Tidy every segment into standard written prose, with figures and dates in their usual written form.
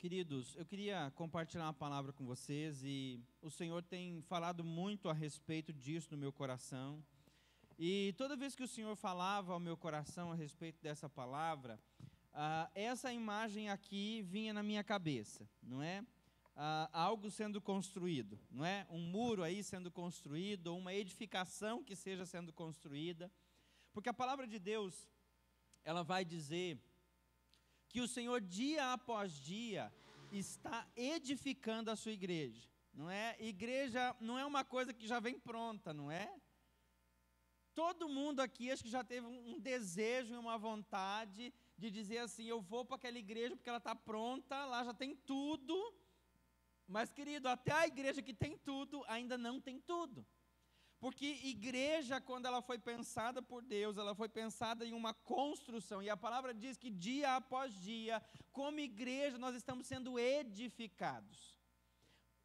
Queridos, eu queria compartilhar uma palavra com vocês e o Senhor tem falado muito a respeito disso no meu coração. E toda vez que o Senhor falava ao meu coração a respeito dessa palavra, essa imagem aqui vinha na minha cabeça, não é? Algo sendo construído, não é? Um muro aí sendo construído, ou uma edificação que seja sendo construída. Porque a palavra de Deus, ela vai dizer que o Senhor, dia após dia, está edificando a sua igreja, não é? Igreja não é uma coisa que já vem pronta, não é? Todo mundo aqui, acho que já teve um desejo e uma vontade de dizer assim, eu vou para aquela igreja porque ela está pronta, lá já tem tudo, mas querido, até a igreja que tem tudo, ainda não tem tudo. Porque igreja, quando ela foi pensada por Deus, ela foi pensada em uma construção, e a palavra diz que dia após dia, como igreja, nós estamos sendo edificados.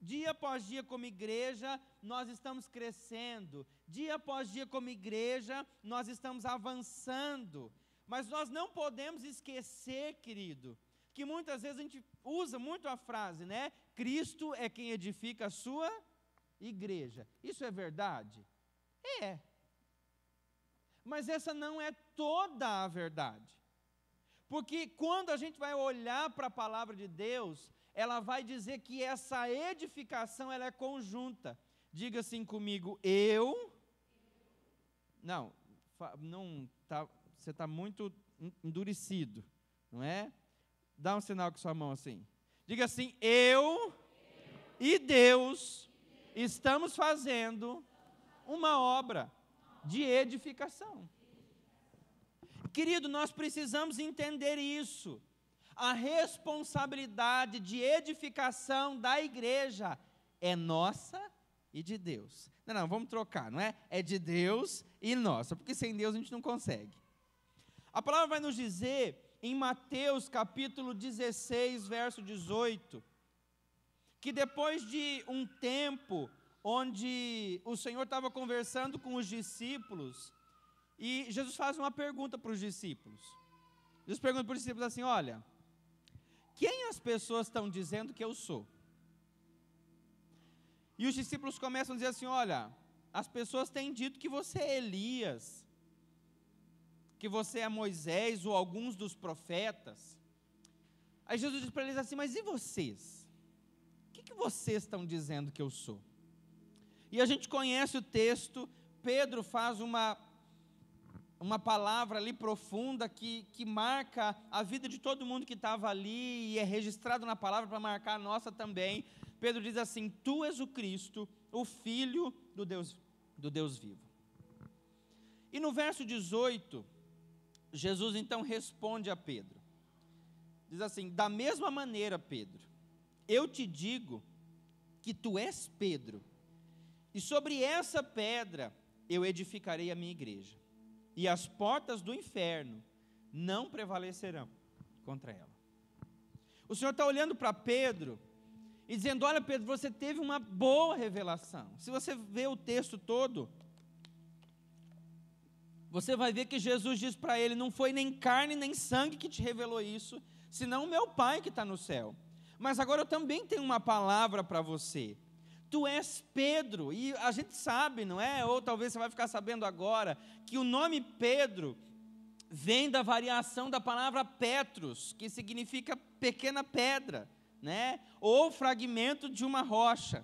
Dia após dia, como igreja, nós estamos crescendo. Dia após dia, como igreja, nós estamos avançando. Mas nós não podemos esquecer, querido, que muitas vezes a gente usa muito a frase, né? Cristo é quem edifica a sua igreja. Isso é verdade? É. Mas essa não é toda a verdade. Porque quando a gente vai olhar para a palavra de Deus, ela vai dizer que essa edificação ela é conjunta. Diga assim comigo, Não tá, você está muito endurecido, não é? Dá um sinal com sua mão assim. Diga assim, eu e Deus estamos fazendo uma obra de edificação. Querido, nós precisamos entender isso. A responsabilidade de edificação da igreja é nossa e de Deus. Não, vamos trocar, não é? É de Deus e nossa, porque sem Deus a gente não consegue. A palavra vai nos dizer, em Mateus capítulo 16, verso 18, que depois de um tempo onde o Senhor estava conversando com os discípulos, e Jesus faz uma pergunta para os discípulos. Jesus pergunta para os discípulos assim, olha, quem as pessoas estão dizendo que eu sou? E os discípulos começam a dizer assim, olha, as pessoas têm dito que você é Elias, que você é Moisés ou alguns dos profetas. Aí Jesus diz para eles assim, mas e vocês? O que vocês estão dizendo que eu sou? E a gente conhece o texto, Pedro faz uma palavra ali profunda que marca a vida de todo mundo que estava ali e é registrado na palavra para marcar a nossa também. Pedro diz assim, tu és o Cristo, o Filho do Deus vivo. E no verso 18, Jesus então responde a Pedro. Diz assim, da mesma maneira, Pedro, eu te digo que tu és Pedro, e sobre essa pedra eu edificarei a minha igreja, e as portas do inferno não prevalecerão contra ela. O Senhor está olhando para Pedro e dizendo, olha Pedro, você teve uma boa revelação. Se você ver o texto todo, você vai ver que Jesus diz para ele, não foi nem carne nem sangue que te revelou isso, senão o meu Pai que está no céu. Mas agora eu também tenho uma palavra para você. Tu és Pedro, e a gente sabe, não é? Ou talvez você vai ficar sabendo agora, que o nome Pedro vem da variação da palavra Petros, que significa pequena pedra, né? Ou fragmento de uma rocha.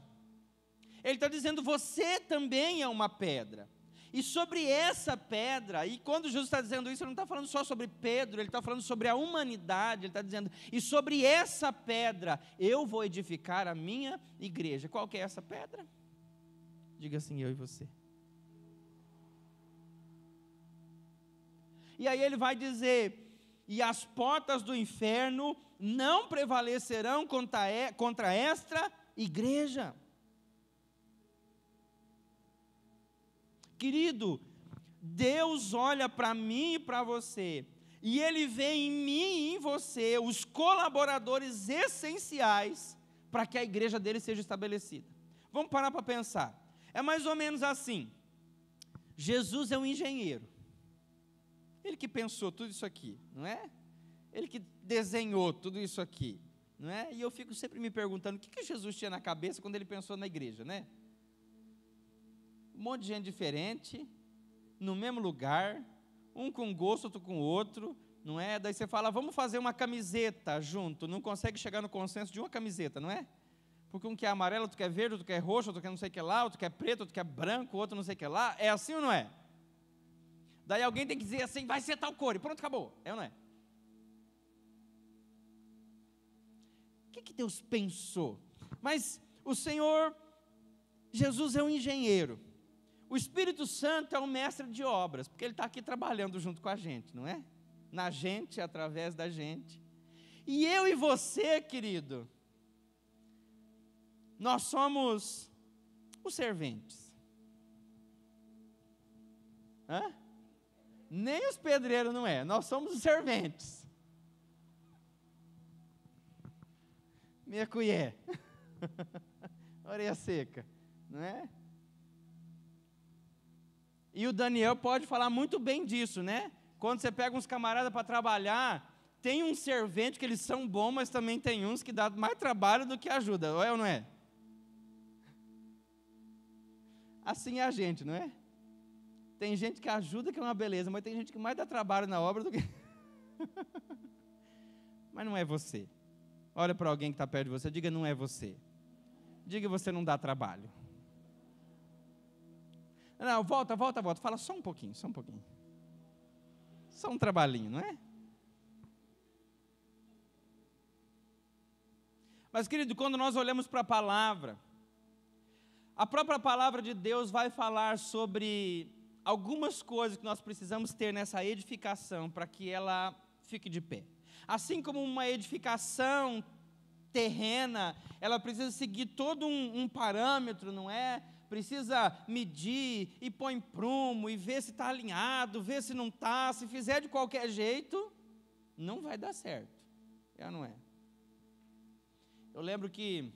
Ele está dizendo, você também é uma pedra. E sobre essa pedra, e quando Jesus está dizendo isso, ele não está falando só sobre Pedro, ele está falando sobre a humanidade, ele está dizendo, e sobre essa pedra, eu vou edificar a minha igreja. Qual que é essa pedra? Diga assim, eu e você. E aí ele vai dizer, e as portas do inferno não prevalecerão contra esta igreja. Querido, Deus olha para mim e para você, e Ele vê em mim e em você os colaboradores essenciais para que a igreja dele seja estabelecida. Vamos parar para pensar. É mais ou menos assim, Jesus é um engenheiro, ele que pensou tudo isso aqui, não é? Ele que desenhou tudo isso aqui. não é? E eu fico sempre me perguntando, o que Jesus tinha na cabeça quando ele pensou na igreja, né? Um monte de gente diferente, no mesmo lugar, um com gosto, outro com outro, não é? Daí você fala, vamos fazer uma camiseta junto, não consegue chegar no consenso de uma camiseta, não é? Porque um quer amarelo, outro quer verde, outro quer roxo, outro quer não sei o que lá, outro quer preto, outro quer branco, outro não sei o que lá, é assim ou não é? Daí alguém tem que dizer assim, vai ser tal cor, e pronto, acabou, é ou não é? O que Deus pensou? Mas o Senhor, Jesus é um engenheiro, o Espírito Santo é um mestre de obras, porque Ele está aqui trabalhando junto com a gente, não é? Na gente, através da gente. E eu e você, querido, nós somos os serventes. Hã? Nem os pedreiros não é, nós somos os serventes. Minha colher. Orelha seca, não é? E o Daniel pode falar muito bem disso, né? Quando você pega uns camaradas para trabalhar, tem um servente que eles são bons, mas também tem uns que dá mais trabalho do que ajuda, é ou não é? Assim é a gente, não é? Tem gente que ajuda, que é uma beleza, mas tem gente que mais dá trabalho na obra do que... Mas não é você. Olha para alguém que está perto de você, diga, não é você. Diga, você não dá trabalho. Não, volta. Fala só um pouquinho. Só um trabalhinho, não é? Mas, querido, quando nós olhamos para a palavra, a própria palavra de Deus vai falar sobre algumas coisas que nós precisamos ter nessa edificação para que ela fique de pé. Assim como uma edificação terrena, ela precisa seguir todo um parâmetro, não é? Precisa medir e pôr em prumo e ver se está alinhado, ver se não está. Se fizer de qualquer jeito, não vai dar certo. É ou não é? Eu lembro que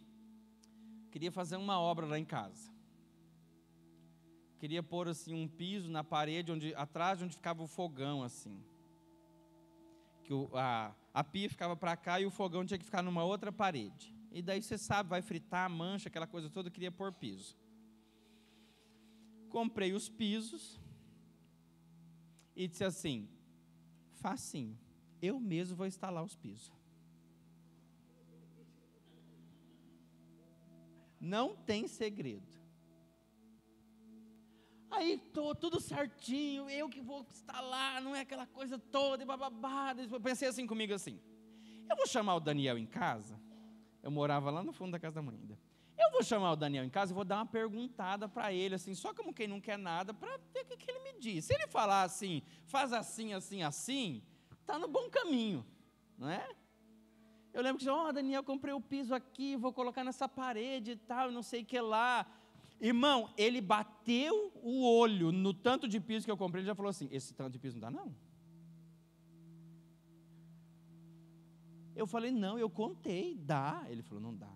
queria fazer uma obra lá em casa. Queria pôr assim um piso na parede, atrás de onde ficava o fogão, assim. Que a pia ficava para cá e o fogão tinha que ficar numa outra parede. E daí você sabe, vai fritar, mancha, aquela coisa toda, eu queria pôr piso. Comprei os pisos e disse assim, facinho, eu mesmo vou instalar os pisos. Não tem segredo. Aí, tudo certinho, eu que vou instalar, não é aquela coisa toda, e bababá. Eu pensei assim comigo assim, eu vou chamar o Daniel em casa, eu morava lá no fundo da casa da mãe ainda. Eu vou chamar o Daniel em casa e vou dar uma perguntada para ele, assim, só como quem não quer nada, para ver o que ele me diz. Se ele falar assim, faz assim, assim, assim, está no bom caminho, não é? Eu lembro que, Daniel, comprei o piso aqui, vou colocar nessa parede e tal, não sei o que lá. Irmão, ele bateu o olho no tanto de piso que eu comprei, ele já falou assim, esse tanto de piso não dá não. Eu falei, não, eu contei, dá. Ele falou, não dá.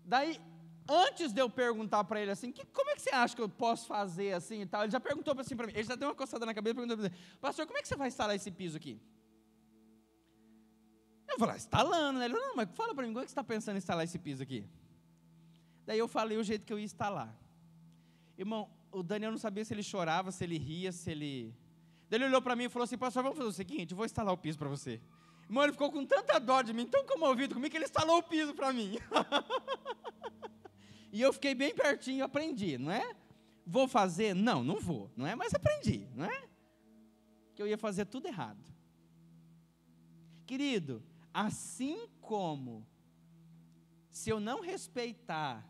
Daí, antes de eu perguntar para ele assim, como é que você acha que eu posso fazer assim e tal, ele já perguntou assim para mim, ele já deu uma coçada na cabeça, perguntou para mim, pastor, como é que você vai instalar esse piso aqui? Eu falei, instalando, né? Ele falou, não, mas fala para mim, como é que você está pensando em instalar esse piso aqui? Daí eu falei o jeito que eu ia instalar. Irmão, o Daniel não sabia se ele chorava, se ele ria, se ele... Daí ele olhou para mim e falou assim, pastor, vamos fazer o seguinte, eu vou instalar o piso para você. Irmão, ele ficou com tanta dó de mim, tão comovido comigo, que ele instalou o piso para mim. E eu fiquei bem pertinho, aprendi, não é? Vou fazer? Não vou, não é? Mas aprendi, não é? Que eu ia fazer tudo errado. Querido, assim como se eu não respeitar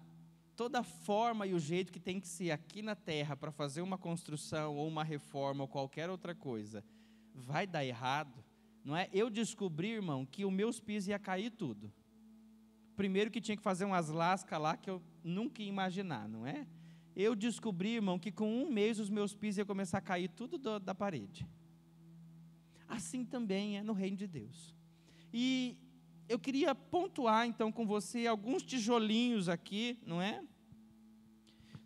toda a forma e o jeito que tem que ser aqui na terra para fazer uma construção ou uma reforma ou qualquer outra coisa, vai dar errado, não é? Eu descobri, irmão, que os meus pisos ia cair tudo. Primeiro que tinha que fazer umas lascas lá que eu nunca ia imaginar, não é? Eu descobri, irmão, que com um mês os meus pisos iam começar a cair tudo da parede. Assim também é no reino de Deus. E eu queria pontuar então com você alguns tijolinhos aqui, não é?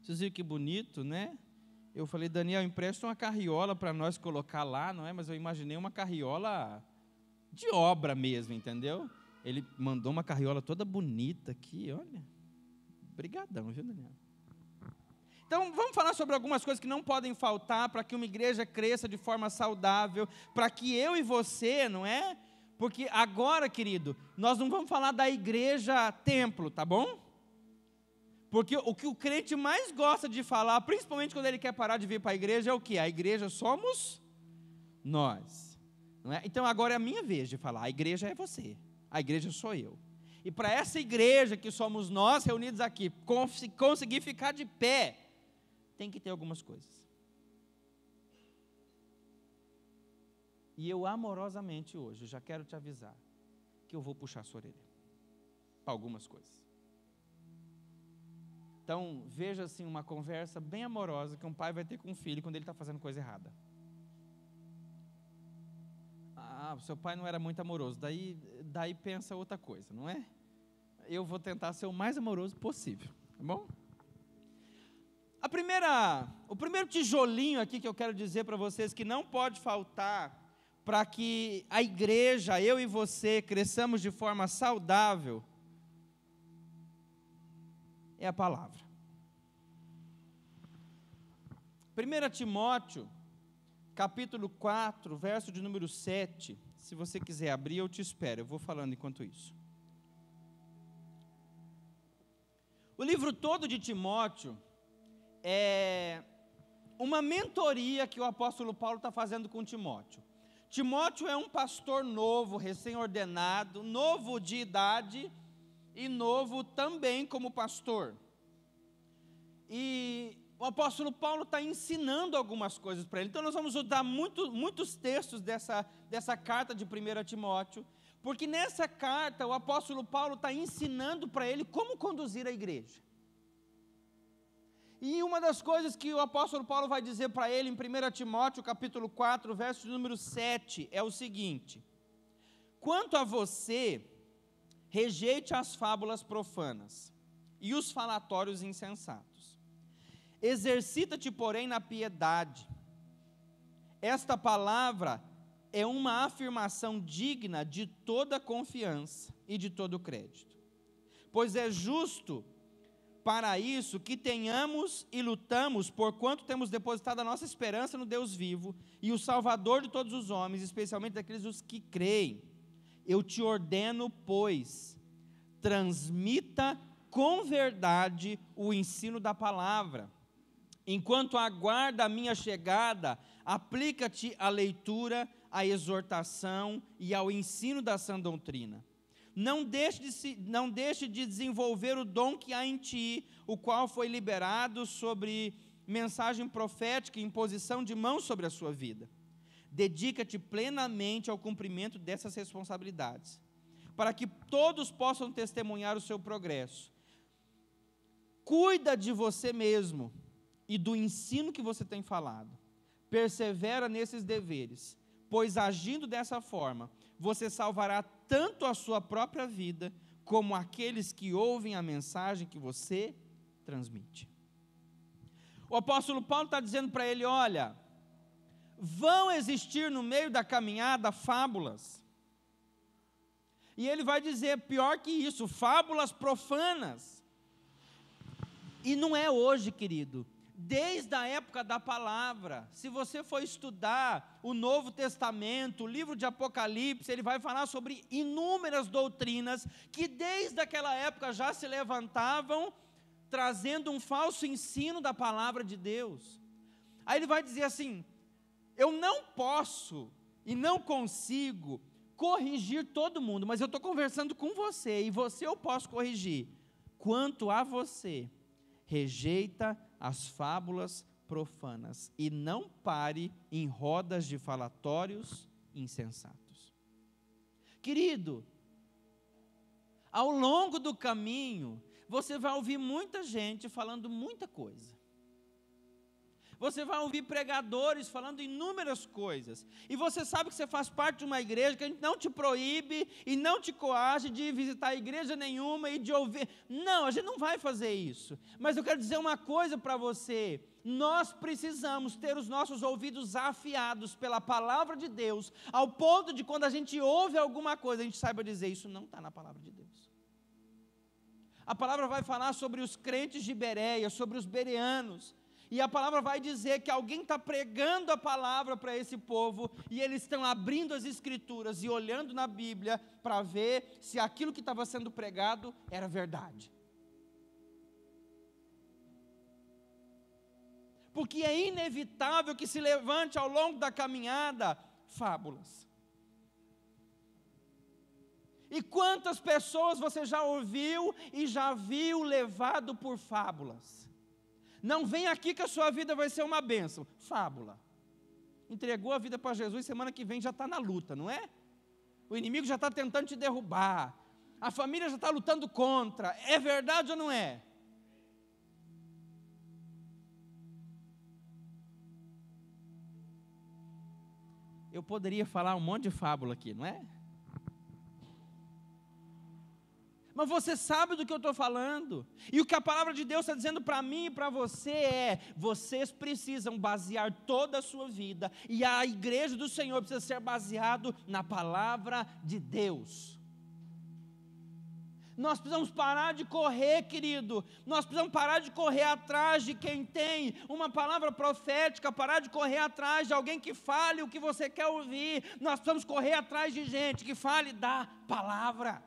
Vocês viram que bonito, né? Eu falei, Daniel, empresta uma carriola para nós colocar lá, não é? Mas eu imaginei uma carriola de obra mesmo, entendeu? Ele mandou uma carriola toda bonita aqui, olha. Brigadão, viu, Daniel? Então, vamos falar sobre algumas coisas que não podem faltar para que uma igreja cresça de forma saudável, para que eu e você, não é? Porque agora, querido, nós não vamos falar da igreja templo, tá bom? Porque o que o crente mais gosta de falar, principalmente quando ele quer parar de vir para a igreja, é o quê? A igreja somos nós. Não é? Então agora é a minha vez de falar, a igreja é você, a igreja sou eu. E para essa igreja que somos nós reunidos aqui, conseguir ficar de pé, tem que ter algumas coisas. E eu amorosamente hoje, já quero te avisar, que eu vou puxar a sua orelha, para algumas coisas. Então, veja assim uma conversa bem amorosa que um pai vai ter com um filho quando ele está fazendo coisa errada. Ah, o seu pai não era muito amoroso, daí pensa outra coisa, não é? Eu vou tentar ser o mais amoroso possível, tá bom? O primeiro tijolinho aqui que eu quero dizer para vocês que não pode faltar para que a igreja, eu e você, cresçamos de forma saudável, é a palavra. 1 Timóteo, capítulo 4, verso de número 7, se você quiser abrir, eu te espero, eu vou falando enquanto isso. O livro todo de Timóteo é uma mentoria que o apóstolo Paulo está fazendo com Timóteo. Timóteo é um pastor novo, recém-ordenado, novo de idade e novo também como pastor. E o apóstolo Paulo está ensinando algumas coisas para ele. Então nós vamos usar muitos textos dessa carta de 1 Timóteo, porque nessa carta o apóstolo Paulo está ensinando para ele como conduzir a igreja. E uma das coisas que o apóstolo Paulo vai dizer para ele em 1 Timóteo capítulo 4, verso número 7, é o seguinte: quanto a você, rejeite as fábulas profanas e os falatórios insensatos. Exercita-te, porém, na piedade. Esta palavra é uma afirmação digna de toda confiança e de todo crédito. Pois é justo para isso que tenhamos e lutamos, porquanto temos depositado a nossa esperança no Deus vivo e o Salvador de todos os homens, especialmente daqueles os que creem. Eu te ordeno, pois, transmita com verdade o ensino da palavra. Enquanto aguarda a minha chegada, aplica-te à leitura, à exortação e ao ensino da sã doutrina. Não deixe de desenvolver o dom que há em ti, o qual foi liberado sobre mensagem profética e imposição de mãos sobre a sua vida. Dedica-te plenamente ao cumprimento dessas responsabilidades, para que todos possam testemunhar o seu progresso. Cuida de você mesmo e do ensino que você tem falado. Persevera nesses deveres, pois agindo dessa forma, você salvará tanto a sua própria vida, como aqueles que ouvem a mensagem que você transmite. O apóstolo Paulo está dizendo para ele, olha, vão existir no meio da caminhada fábulas. E ele vai dizer, pior que isso, fábulas profanas. E não é hoje, querido. Desde a época da palavra, se você for estudar o Novo Testamento, o livro de Apocalipse, ele vai falar sobre inúmeras doutrinas que desde aquela época já se levantavam, trazendo um falso ensino da palavra de Deus. Aí ele vai dizer assim, eu não posso e não consigo corrigir todo mundo, mas eu estou conversando com você, e você eu posso corrigir. Quanto a você, rejeita as fábulas profanas e não pare em rodas de falatórios insensatos. Querido, ao longo do caminho, você vai ouvir muita gente falando muita coisa. Você vai ouvir pregadores falando inúmeras coisas. E você sabe que você faz parte de uma igreja que a gente não te proíbe e não te coage de visitar igreja nenhuma e de ouvir. Não, a gente não vai fazer isso. Mas eu quero dizer uma coisa para você. Nós precisamos ter os nossos ouvidos afiados pela palavra de Deus, ao ponto de quando a gente ouve alguma coisa, a gente saiba dizer, isso não está na palavra de Deus. A palavra vai falar sobre os crentes de Bereia, sobre os bereanos, e a palavra vai dizer que alguém está pregando a palavra para esse povo, e eles estão abrindo as escrituras e olhando na Bíblia para ver se aquilo que estava sendo pregado era verdade. Porque é inevitável que se levante ao longo da caminhada fábulas. E quantas pessoas você já ouviu e já viu levado por fábulas? Não vem aqui que a sua vida vai ser uma bênção. Fábula. Entregou a vida para Jesus, semana que vem já está na luta, não é? O inimigo já está tentando te derrubar. A família já está lutando contra. É verdade ou não é? Eu poderia falar um monte de fábula aqui, não é? Mas você sabe do que eu estou falando. E o que a palavra de Deus está dizendo para mim e para você é: vocês precisam basear toda a sua vida, e a igreja do Senhor precisa ser baseado na palavra de Deus. Nós precisamos parar de correr, querido. Nós precisamos parar de correr atrás de quem tem uma palavra profética, parar de correr atrás de alguém que fale o que você quer ouvir. Nós precisamos correr atrás de gente que fale da palavra.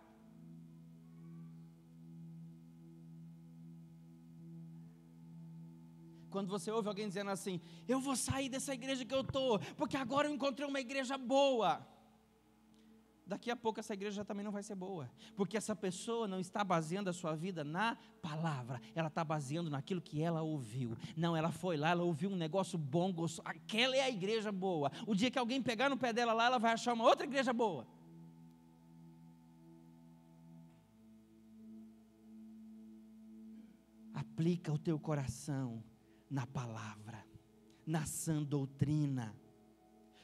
Quando você ouve alguém dizendo assim: eu vou sair dessa igreja que eu estou, porque agora eu encontrei uma igreja boa. Daqui a pouco essa igreja também não vai ser boa, porque essa pessoa não está baseando a sua vida na palavra, ela está baseando naquilo que ela ouviu. Não, ela foi lá, ela ouviu um negócio bom, gostou, aquela é a igreja boa. O dia que alguém pegar no pé dela lá, ela vai achar uma outra igreja boa. Aplica o teu coração na palavra, na sã doutrina,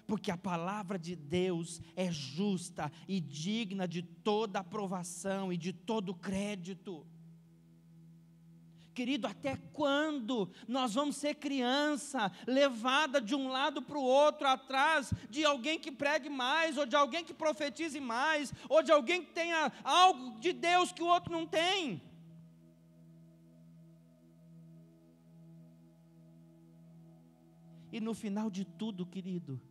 porque a palavra de Deus é justa e digna de toda aprovação e de todo crédito. Querido, até quando nós vamos ser criança, levada de um lado para o outro, atrás de alguém que pregue mais, ou de alguém que profetize mais, ou de alguém que tenha algo de Deus que o outro não tem? E no final de tudo, querido,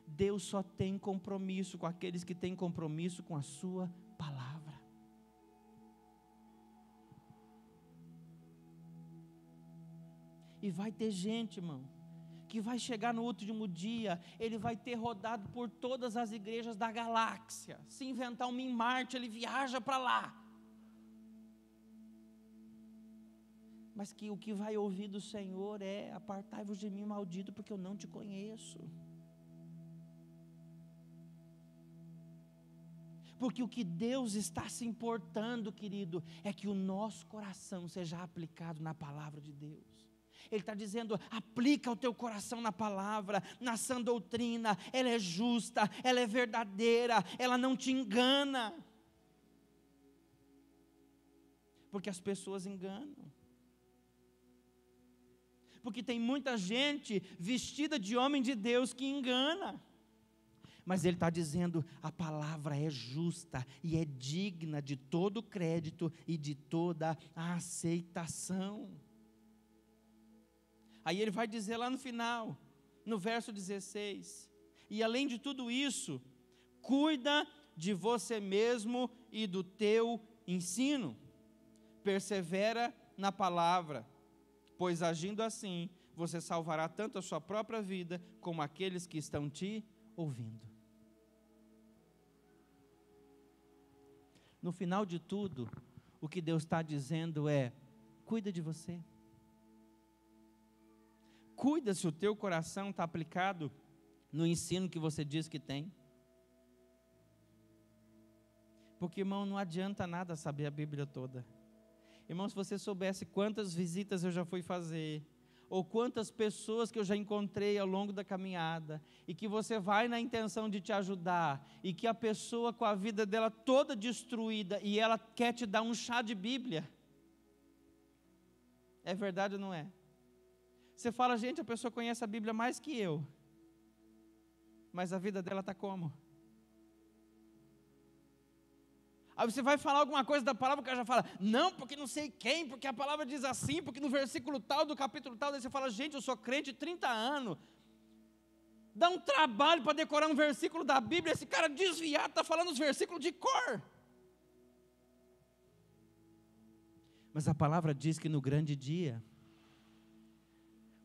Deus só tem compromisso com aqueles que têm compromisso com a sua palavra. E vai ter gente, irmão, que vai chegar no último dia, ele vai ter rodado por todas as igrejas da galáxia. Se inventar um em Marte, ele viaja para lá. Mas que o que vai ouvir do Senhor é: apartai-vos de mim, maldito, porque eu não te conheço. Porque o que Deus está se importando, querido, é que o nosso coração seja aplicado na palavra de Deus. Ele está dizendo: aplica o teu coração na palavra, na sã doutrina. Ela é justa, ela é verdadeira, ela não te engana. Porque as pessoas enganam. Porque tem muita gente vestida de homem de Deus que engana. Mas ele está dizendo: a palavra é justa e é digna de todo crédito e de toda a aceitação. Aí ele vai dizer lá no final, no verso 16: e além de tudo isso, cuida de você mesmo e do teu ensino. Persevera na palavra, pois agindo assim, você salvará tanto a sua própria vida, como aqueles que estão te ouvindo. No final de tudo, o que Deus está dizendo é: cuida de você. Cuida se o teu coração está aplicado no ensino que você diz que tem. Porque, irmão, não adianta nada saber a Bíblia toda. Irmão, se você soubesse quantas visitas eu já fui fazer, ou quantas pessoas que eu já encontrei ao longo da caminhada, e que você vai na intenção de te ajudar, e que a pessoa com a vida dela toda destruída, e ela quer te dar um chá de Bíblia. É verdade ou não é? Você fala, gente, a pessoa conhece a Bíblia mais que eu, mas a vida dela está como? Aí você vai falar alguma coisa da palavra, o cara já fala, não, porque não sei quem, porque a palavra diz assim, porque no versículo tal, do capítulo tal, daí você fala, gente, eu sou crente 30 anos, dá um trabalho para decorar um versículo da Bíblia, esse cara desviado está falando os versículos de cor. Mas a palavra diz que no grande dia,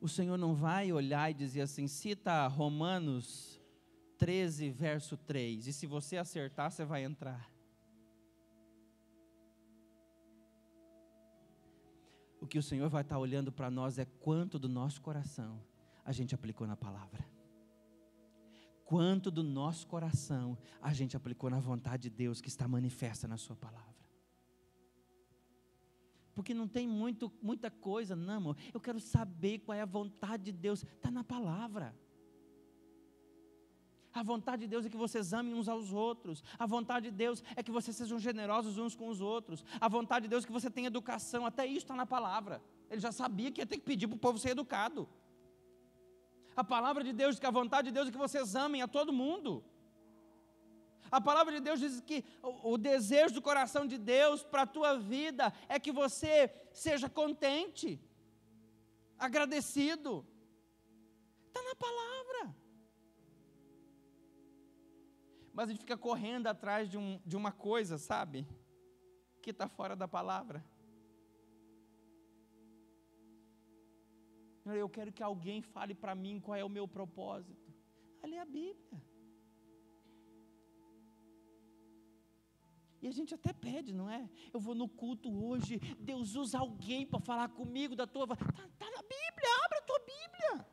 o Senhor não vai olhar e dizer assim, cita Romanos 13, verso 3, e se você acertar, você vai entrar. O que o Senhor vai estar olhando para nós é quanto do nosso coração a gente aplicou na palavra. Quanto do nosso coração a gente aplicou na vontade de Deus que está manifesta na sua palavra. Porque não tem muita coisa, não, amor. Eu quero saber qual é a vontade de Deus. Está na palavra. A vontade de Deus é que vocês amem uns aos outros. A vontade de Deus é que vocês sejam generosos uns com os outros. A vontade de Deus é que você tenha educação. Até isso está na palavra. Ele já sabia que ia ter que pedir para o povo ser educado. A palavra de Deus diz que a vontade de Deus é que vocês amem a todo mundo. A palavra de Deus diz que o desejo do coração de Deus para a tua vida é que você seja contente, agradecido. Está na palavra. Mas a gente fica correndo atrás de uma coisa, sabe? Que está fora da palavra. Eu quero que alguém fale para mim qual é o meu propósito. Ali é a Bíblia. E a gente até pede, não é? Eu vou no culto hoje, Deus usa alguém para falar comigo da tua... Está na Bíblia, abre a tua Bíblia.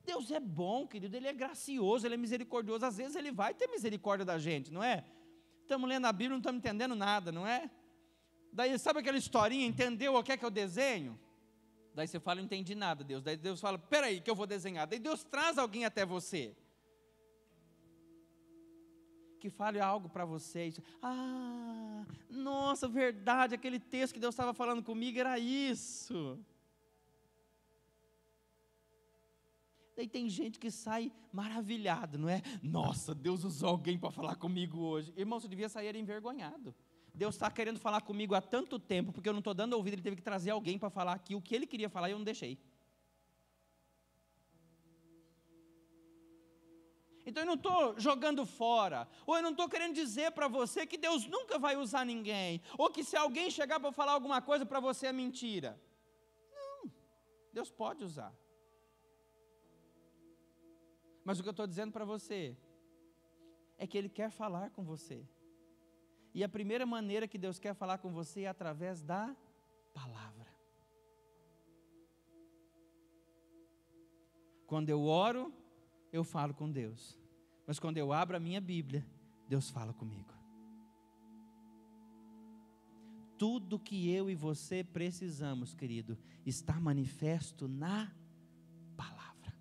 Deus é bom, querido, Ele é gracioso, Ele é misericordioso. Às vezes Ele vai ter misericórdia da gente, não é? Estamos lendo a Bíblia, não estamos entendendo nada, não é? Daí, sabe aquela historinha, entendeu o que é que eu desenho? Daí você fala, não entendi nada, Deus. Daí Deus fala, peraí que eu vou desenhar. Daí Deus traz alguém até você, que fale algo para vocês. Ah, nossa, verdade, aquele texto que Deus estava falando comigo era isso. Daí tem gente que sai maravilhado, não é? Nossa, Deus usou alguém para falar comigo hoje. Irmão, você devia sair envergonhado. Deus está querendo falar comigo há tanto tempo, porque eu não estou dando ouvido, Ele teve que trazer alguém para falar aqui o que Ele queria falar e eu não deixei. Então eu não estou jogando fora, ou eu não estou querendo dizer para você que Deus nunca vai usar ninguém, ou que se alguém chegar para falar alguma coisa para você é mentira. Não, Deus pode usar. Mas o que eu estou dizendo para você é que Ele quer falar com você. E a primeira maneira que Deus quer falar com você é através da palavra. Quando eu oro, eu falo com Deus. Mas quando eu abro a minha Bíblia, Deus fala comigo. Tudo que eu e você precisamos, querido, está manifesto na palavra.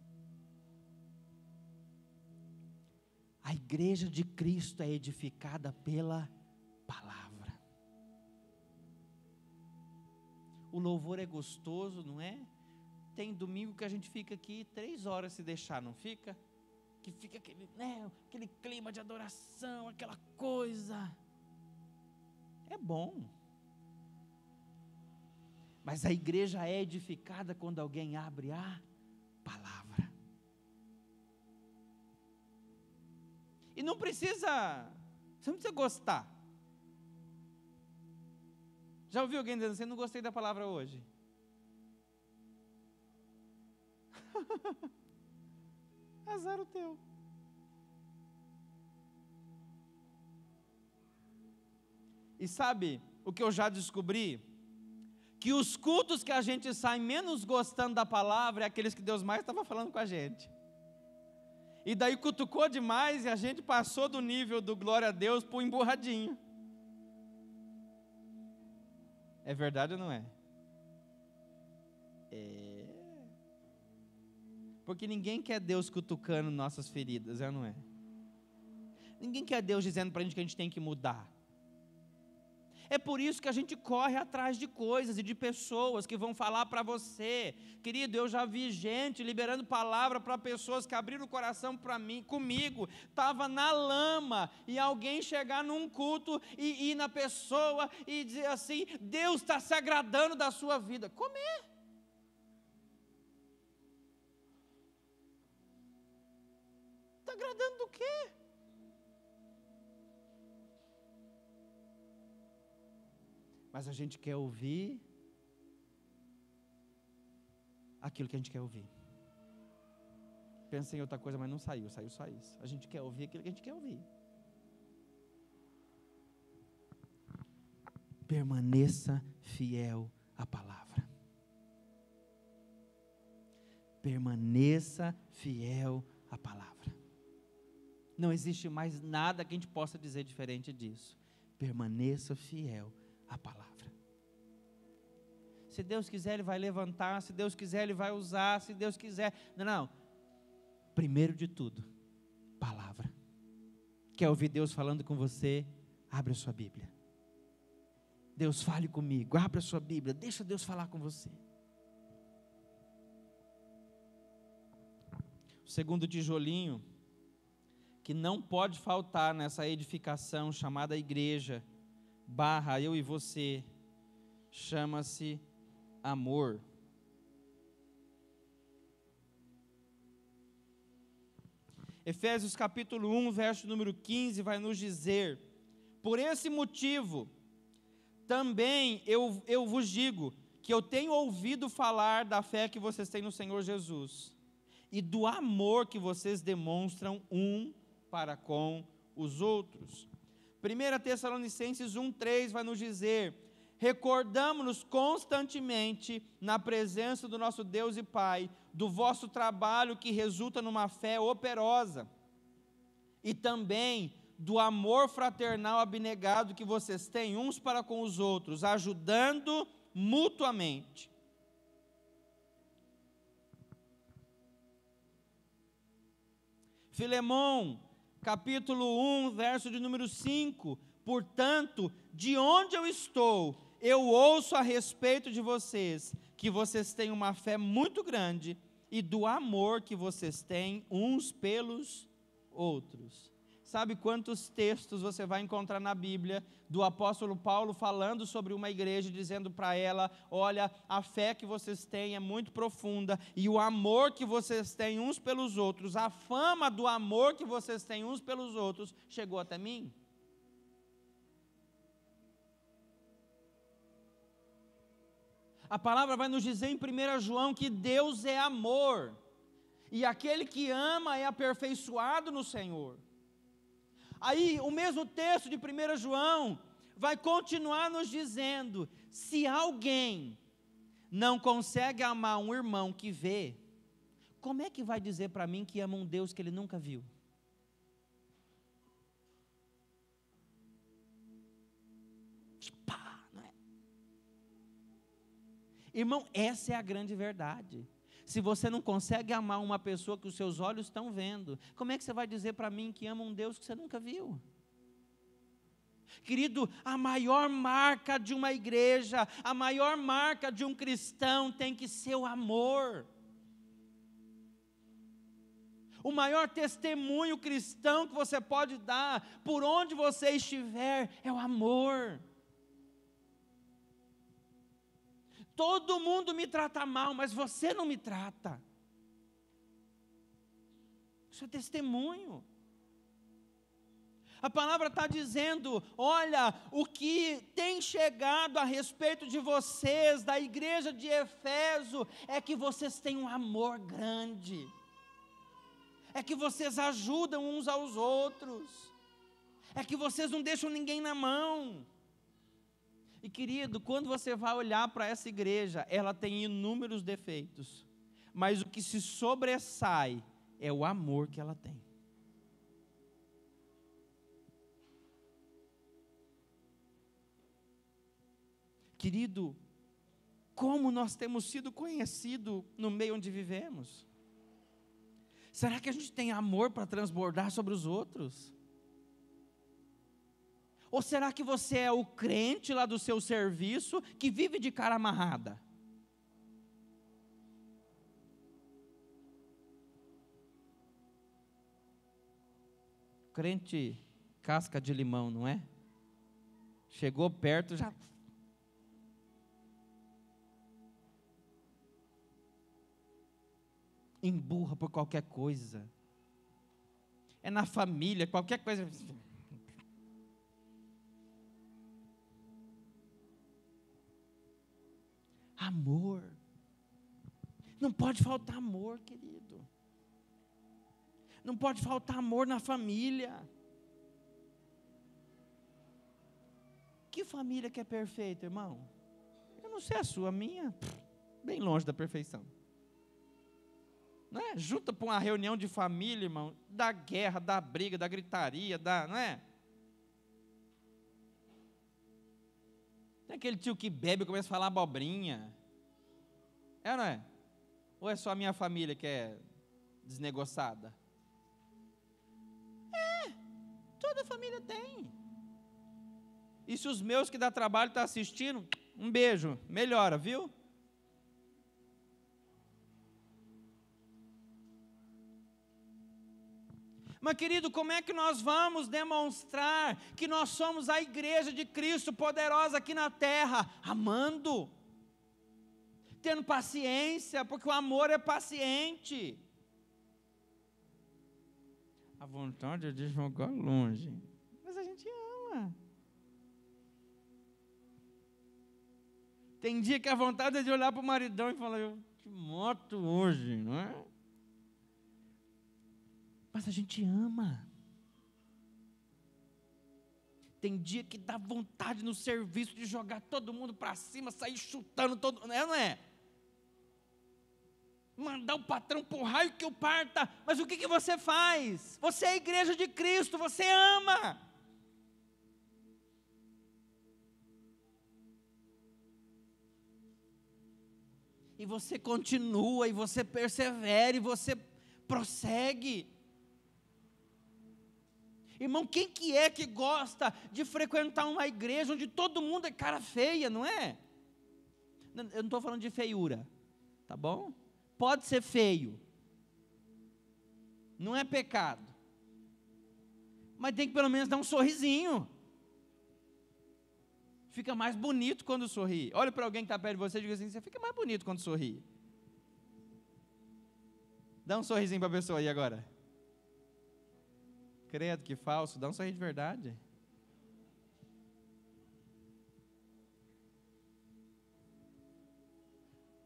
A igreja de Cristo é edificada pela palavra. O louvor é gostoso, não é? Tem domingo que a gente fica aqui 3 horas se deixar, não fica? Que fica aquele, né, aquele clima de adoração, aquela coisa. É bom. Mas a igreja é edificada quando alguém abre a palavra. E não precisa, você não precisa gostar. Já ouviu alguém dizendo assim, não gostei da palavra hoje? Azar o teu. E sabe o que eu já descobri? Que os cultos que a gente sai menos gostando da palavra é aqueles que Deus mais estava falando com a gente. E daí cutucou demais e a gente passou do nível do glória a Deus para o emburradinho. É verdade ou não é? Porque ninguém quer Deus cutucando nossas feridas, não é? Ninguém quer Deus dizendo para a gente que a gente tem que mudar. É por isso que a gente corre atrás de coisas e de pessoas que vão falar para você. Querido, eu já vi gente liberando palavra para pessoas que abriram o coração para mim, comigo, estava na lama, e alguém chegar num culto e ir na pessoa e dizer assim: Deus está se agradando da sua vida. Como é? Está agradando do quê? Mas a gente quer ouvir aquilo que a gente quer ouvir. Pensei em outra coisa, mas não saiu só isso. A gente quer ouvir aquilo que a gente quer ouvir. Permaneça fiel à palavra. Permaneça fiel à palavra. Não existe mais nada que a gente possa dizer diferente disso. Permaneça fiel à palavra. Se Deus quiser, Ele vai levantar. Se Deus quiser, Ele vai usar. Se Deus quiser... Não. Primeiro de tudo, palavra. Quer ouvir Deus falando com você? Abre a sua Bíblia. Deus fale comigo. Abre a sua Bíblia. Deixa Deus falar com você. O segundo tijolinho que não pode faltar nessa edificação chamada igreja, eu e você, chama-se amor. Efésios capítulo 1, verso número 15, vai nos dizer: por esse motivo, também eu vos digo, que eu tenho ouvido falar da fé que vocês têm no Senhor Jesus, e do amor que vocês demonstram um para com os outros. 1 Tessalonicenses 1,3 vai nos dizer: recordamo-nos constantemente na presença do nosso Deus e Pai, do vosso trabalho que resulta numa fé operosa, e também do amor fraternal abnegado que vocês têm uns para com os outros, ajudando mutuamente. Filemão, capítulo 1, verso de número 5, portanto, de onde eu estou, eu ouço a respeito de vocês, que vocês têm uma fé muito grande, e do amor que vocês têm uns pelos outros. Sabe quantos textos você vai encontrar na Bíblia do apóstolo Paulo falando sobre uma igreja, dizendo para ela: olha, a fé que vocês têm é muito profunda, e o amor que vocês têm uns pelos outros, a fama do amor que vocês têm uns pelos outros, chegou até mim? A palavra vai nos dizer em 1 João que Deus é amor, e aquele que ama é aperfeiçoado no Senhor. Aí o mesmo texto de 1 João vai continuar nos dizendo: se alguém não consegue amar um irmão que vê, como é que vai dizer para mim que ama um Deus que ele nunca viu? Não é? Irmão, essa é a grande verdade. Se você não consegue amar uma pessoa que os seus olhos estão vendo, como é que você vai dizer para mim que ama um Deus que você nunca viu? Querido, a maior marca de uma igreja, a maior marca de um cristão tem que ser o amor. O maior testemunho cristão que você pode dar, por onde você estiver, é o amor. Todo mundo me trata mal, mas você não me trata. Isso é testemunho. A palavra está dizendo: olha, o que tem chegado a respeito de vocês, da igreja de Éfeso, é que vocês têm um amor grande, é que vocês ajudam uns aos outros, é que vocês não deixam ninguém na mão. E querido, quando você vai olhar para essa igreja, ela tem inúmeros defeitos, mas o que se sobressai é o amor que ela tem. Querido, como nós temos sido conhecidos no meio onde vivemos? Será que a gente tem amor para transbordar sobre os outros? Ou será que você é o crente lá do seu serviço que vive de cara amarrada? Crente casca de limão, não é? Chegou perto, já... emburra por qualquer coisa. É na família, qualquer coisa... Amor. Não pode faltar amor, querido. Não pode faltar amor na família. Que família que é perfeita, irmão? Eu não sei a sua, a minha, bem longe da perfeição. Não é? Junta para uma reunião de família, irmão, da guerra, da briga, da gritaria, não é? Tem aquele tio que bebe e começa a falar abobrinha. É ou não é? Ou é só a minha família que é desnegociada? Toda família tem. E se os meus que dá trabalho estão assistindo, um beijo, melhora, viu? Mas querido, como é que nós vamos demonstrar que nós somos a igreja de Cristo poderosa aqui na terra? Amando, tendo paciência, porque o amor é paciente. A vontade é de jogar longe, mas a gente ama. Tem dia que a vontade é de olhar para o maridão e falar, que moto hoje, não é? Mas a gente ama. Tem dia que dá vontade no serviço de jogar todo mundo para cima, sair chutando todo mundo, não é? Mandar o patrão por raio que o parta. Mas o que você faz? Você é a igreja de Cristo, você ama. E você continua, e você persevera, e você prossegue. Irmão, quem que é que gosta de frequentar uma igreja onde todo mundo é cara feia, não é? Eu não estou falando de feiura, tá bom? Pode ser feio, não é pecado, mas tem que pelo menos dar um sorrisinho. Fica mais bonito quando sorri. Olha para alguém que está perto de você e diga assim, você fica mais bonito quando sorri. Dá um sorrisinho para a pessoa aí agora. Credo, que falso, dá um sorriso de verdade.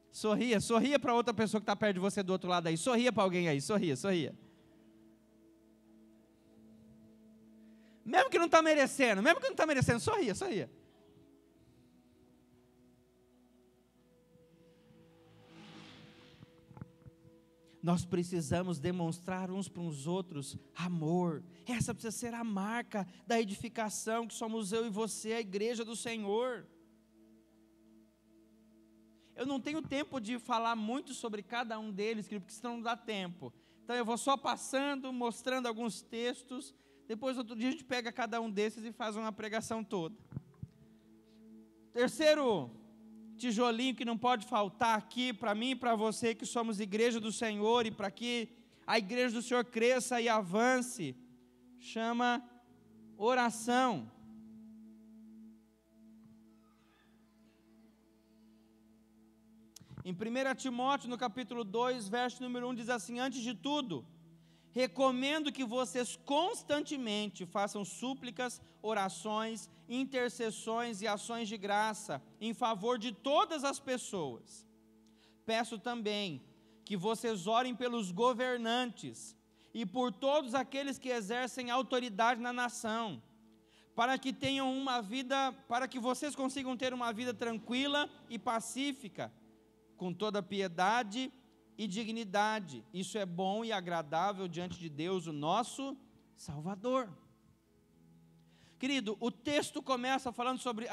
Sorria para outra pessoa que está perto de você do outro lado aí. Sorria para alguém aí, sorria. Mesmo que não está merecendo, sorria. Nós precisamos demonstrar uns para os outros amor. Essa precisa ser a marca da edificação, que somos eu e você, a igreja do Senhor. Eu não tenho tempo de falar muito sobre cada um deles, porque senão não dá tempo. Então eu vou só passando, mostrando alguns textos. Depois outro dia a gente pega cada um desses e faz uma pregação toda. Terceiro tijolinho que não pode faltar aqui para mim e para você, que somos igreja do Senhor, e para que a igreja do Senhor cresça e avance, chama oração. Em 1 Timóteo, no capítulo 2, verso número 1, diz assim, antes de tudo, recomendo que vocês constantemente façam súplicas, orações, intercessões e ações de graça em favor de todas as pessoas. Peço também que vocês orem pelos governantes e por todos aqueles que exercem autoridade na nação, para que vocês consigam ter uma vida tranquila e pacífica, com toda piedade e dignidade. Isso é bom e agradável diante de Deus, o nosso Salvador. Querido, o texto começa falando sobre,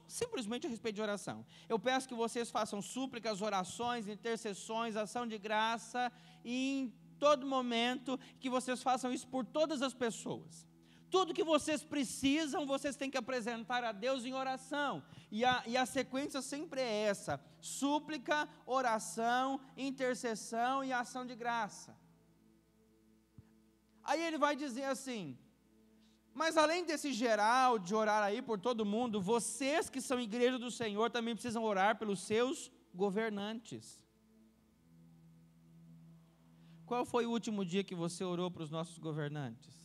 simplesmente a respeito de oração. Eu peço que vocês façam súplicas, orações, intercessões, ação de graça, e em todo momento, que vocês façam isso por todas as pessoas. Tudo que vocês precisam, vocês têm que apresentar a Deus em oração. E a sequência sempre é essa: súplica, oração, intercessão e ação de graça. Aí ele vai dizer assim: mas além desse geral de orar aí por todo mundo, vocês que são igreja do Senhor também precisam orar pelos seus governantes. Qual foi o último dia que você orou para os nossos governantes?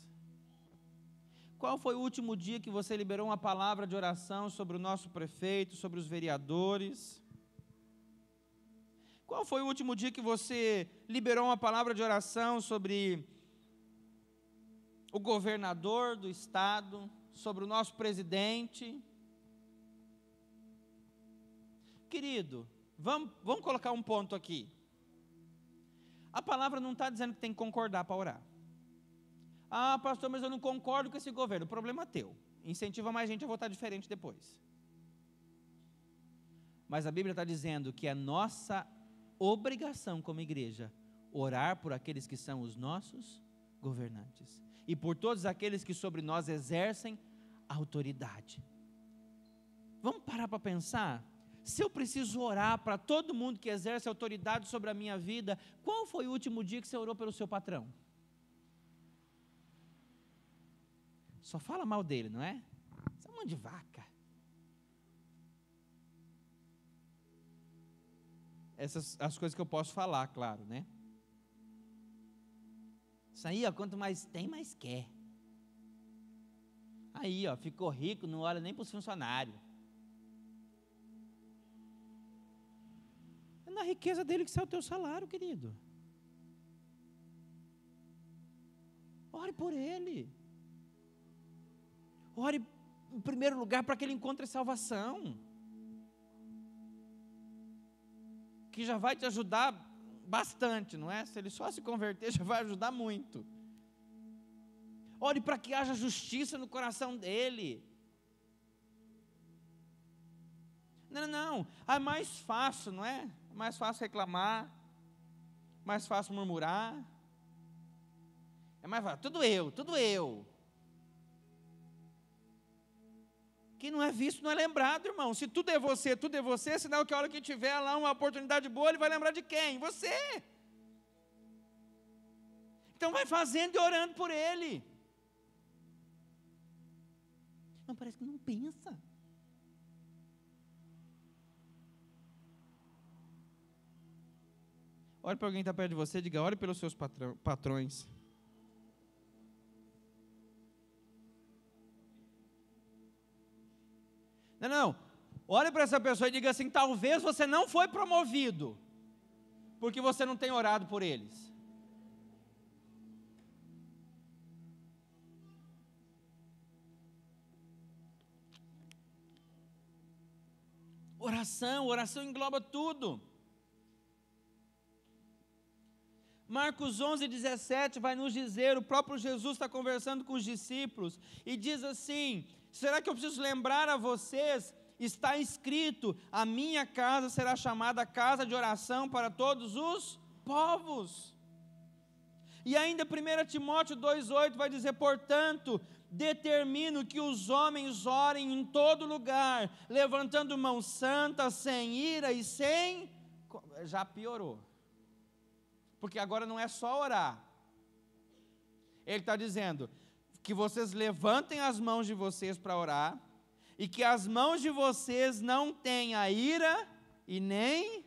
Qual foi o último dia que você liberou uma palavra de oração sobre o nosso prefeito, sobre os vereadores? Qual foi o último dia que você liberou uma palavra de oração sobre o governador do estado, sobre o nosso presidente? Querido, vamos colocar um ponto aqui. A palavra não está dizendo que tem que concordar para orar. Ah, pastor, mas eu não concordo com esse governo. O problema é teu. Incentiva mais gente a votar diferente depois. Mas a Bíblia está dizendo que é nossa obrigação como igreja orar por aqueles que são os nossos governantes e por todos aqueles que sobre nós exercem autoridade. Vamos parar para pensar? Se eu preciso orar para todo mundo que exerce autoridade sobre a minha vida, qual foi o último dia que você orou pelo seu patrão? Só fala mal dele, não é? Você é um monte de vaca. Essas as coisas que eu posso falar, claro, né? Isso aí, ó, quanto mais tem, mais quer. Aí, ó, ficou rico, não olha nem para os funcionários. É na riqueza dele que sai o teu salário, querido. Ore por ele. Ore em primeiro lugar para que ele encontre salvação, que já vai te ajudar bastante, não é? Se ele só se converter, já vai ajudar muito. Ore para que haja justiça no coração dele. Não, é mais fácil, não é? É mais fácil reclamar, mais fácil murmurar, é mais fácil, tudo eu. Quem não é visto não é lembrado, irmão. Se tudo é você, senão que a hora que tiver lá uma oportunidade boa, ele vai lembrar de quem? Você. Então vai fazendo e orando por ele. Não, parece que não pensa. Olhe para alguém que está perto de você e diga: ore pelos seus patrões. Não. Olhe para essa pessoa e diga assim: talvez você não foi promovido porque você não tem orado por eles. Oração engloba tudo. Marcos 11:17 vai nos dizer, o próprio Jesus está conversando com os discípulos e diz assim: será que eu preciso lembrar a vocês? Está escrito: a minha casa será chamada casa de oração para todos os povos. E ainda 1 Timóteo 2,8 vai dizer: portanto, determino que os homens orem em todo lugar, levantando mão santa, sem ira e sem... Já piorou. Porque agora não é só orar. Ele está dizendo que vocês levantem as mãos de vocês para orar, e que as mãos de vocês não tenham ira e nem...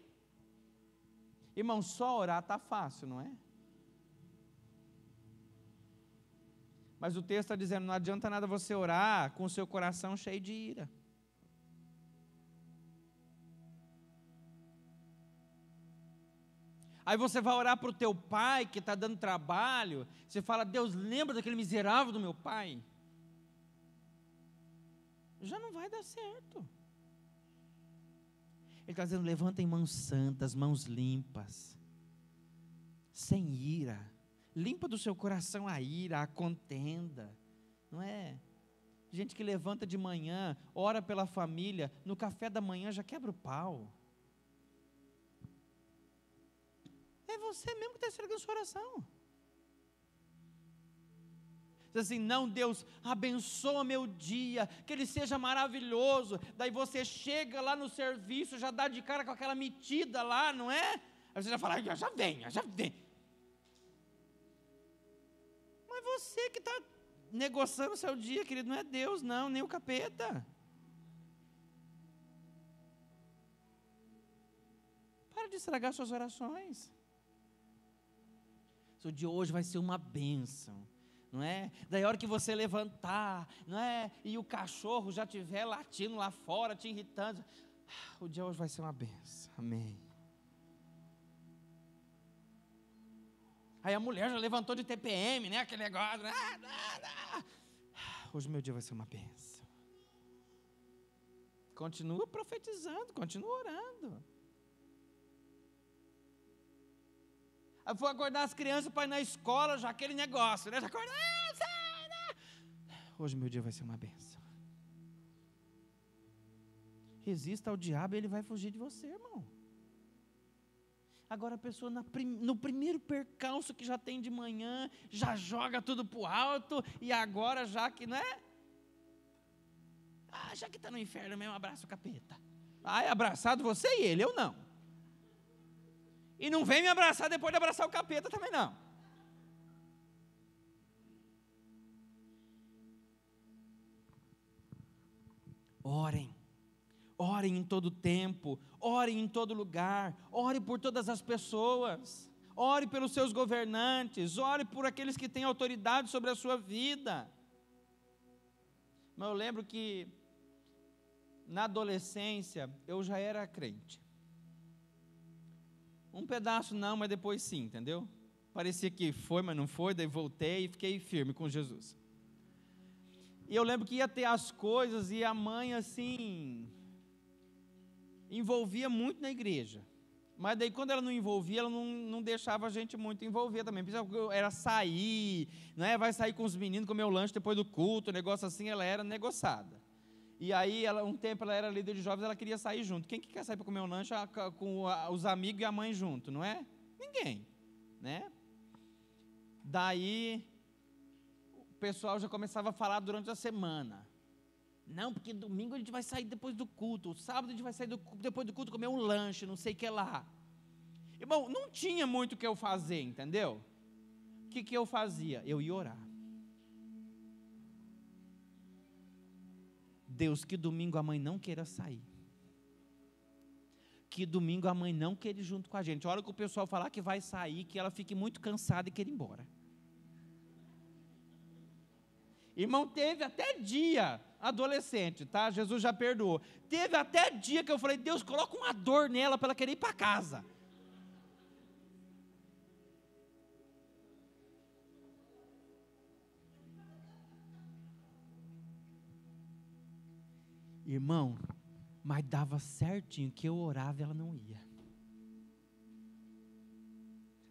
Irmão, só orar está fácil, não é? Mas o texto está dizendo: não adianta nada você orar com o seu coração cheio de ira. Aí você vai orar para o teu pai que está dando trabalho, você fala: Deus, lembra daquele miserável do meu pai? Já não vai dar certo. Ele está dizendo: levantem mãos santas, mãos limpas, sem ira. Limpa do seu coração a ira, a contenda, não é? Gente que levanta de manhã, ora pela família, no café da manhã já quebra o pau. É você mesmo que está estragando sua oração. Diz assim, não, Deus, abençoa meu dia, que ele seja maravilhoso. Daí você chega lá no serviço, já dá de cara com aquela metida lá, não é? Aí você já fala, já vem. Mas você que está negociando o seu dia, querido, não é Deus não, nem o capeta. Para de estragar suas orações. O dia hoje vai ser uma bênção, não é? Daí a hora que você levantar, não é? E o cachorro já estiver latindo lá fora, te irritando, o dia hoje vai ser uma bênção, amém. Aí a mulher já levantou de TPM, né? Aquele negócio, hoje meu dia vai ser uma bênção. Continua profetizando, continua orando. Eu vou acordar as crianças para ir na escola, já aquele negócio, né? Já acorda, hoje meu dia vai ser uma bênção. Resista ao diabo e ele vai fugir de você, irmão. Agora a pessoa no primeiro percalço que já tem de manhã, já joga tudo para o alto, e agora já que, não é? Já que está no inferno mesmo, abraça o capeta. É abraçado você e ele, eu não. E não vem me abraçar depois de abraçar o capeta também não. Orem em todo tempo, orem em todo lugar, ore por todas as pessoas, ore pelos seus governantes, ore por aqueles que têm autoridade sobre a sua vida. Mas eu lembro que na adolescência eu já era crente. Um pedaço não, mas depois sim, entendeu? Parecia que foi, mas não foi, daí voltei e fiquei firme com Jesus. E eu lembro que ia ter as coisas e a mãe assim, envolvia muito na igreja. Mas daí quando ela não envolvia, ela não deixava a gente muito envolver também. Era sair, não é? Vai sair com os meninos, comer o lanche depois do culto, negócio assim, ela era negociada. E aí, um tempo ela era líder de jovens, ela queria sair junto. Quem que quer sair para comer um lanche com os amigos e a mãe junto, não é? Ninguém, né? Daí, o pessoal já começava a falar durante a semana. Não, porque domingo a gente vai sair depois do culto, sábado a gente vai sair depois do culto comer um lanche, não sei o que lá. Irmão, não tinha muito o que eu fazer, entendeu? O que eu fazia? Eu ia orar. Deus, que domingo a mãe não queira sair. Que domingo a mãe não queira ir junto com a gente. A hora que o pessoal falar que vai sair, que ela fique muito cansada e queira ir embora. Irmão, teve até dia, adolescente, tá? Jesus já perdoou. Teve até dia que eu falei, Deus, coloca uma dor nela para ela querer ir para casa. Irmão, mas dava certinho que eu orava e ela não ia.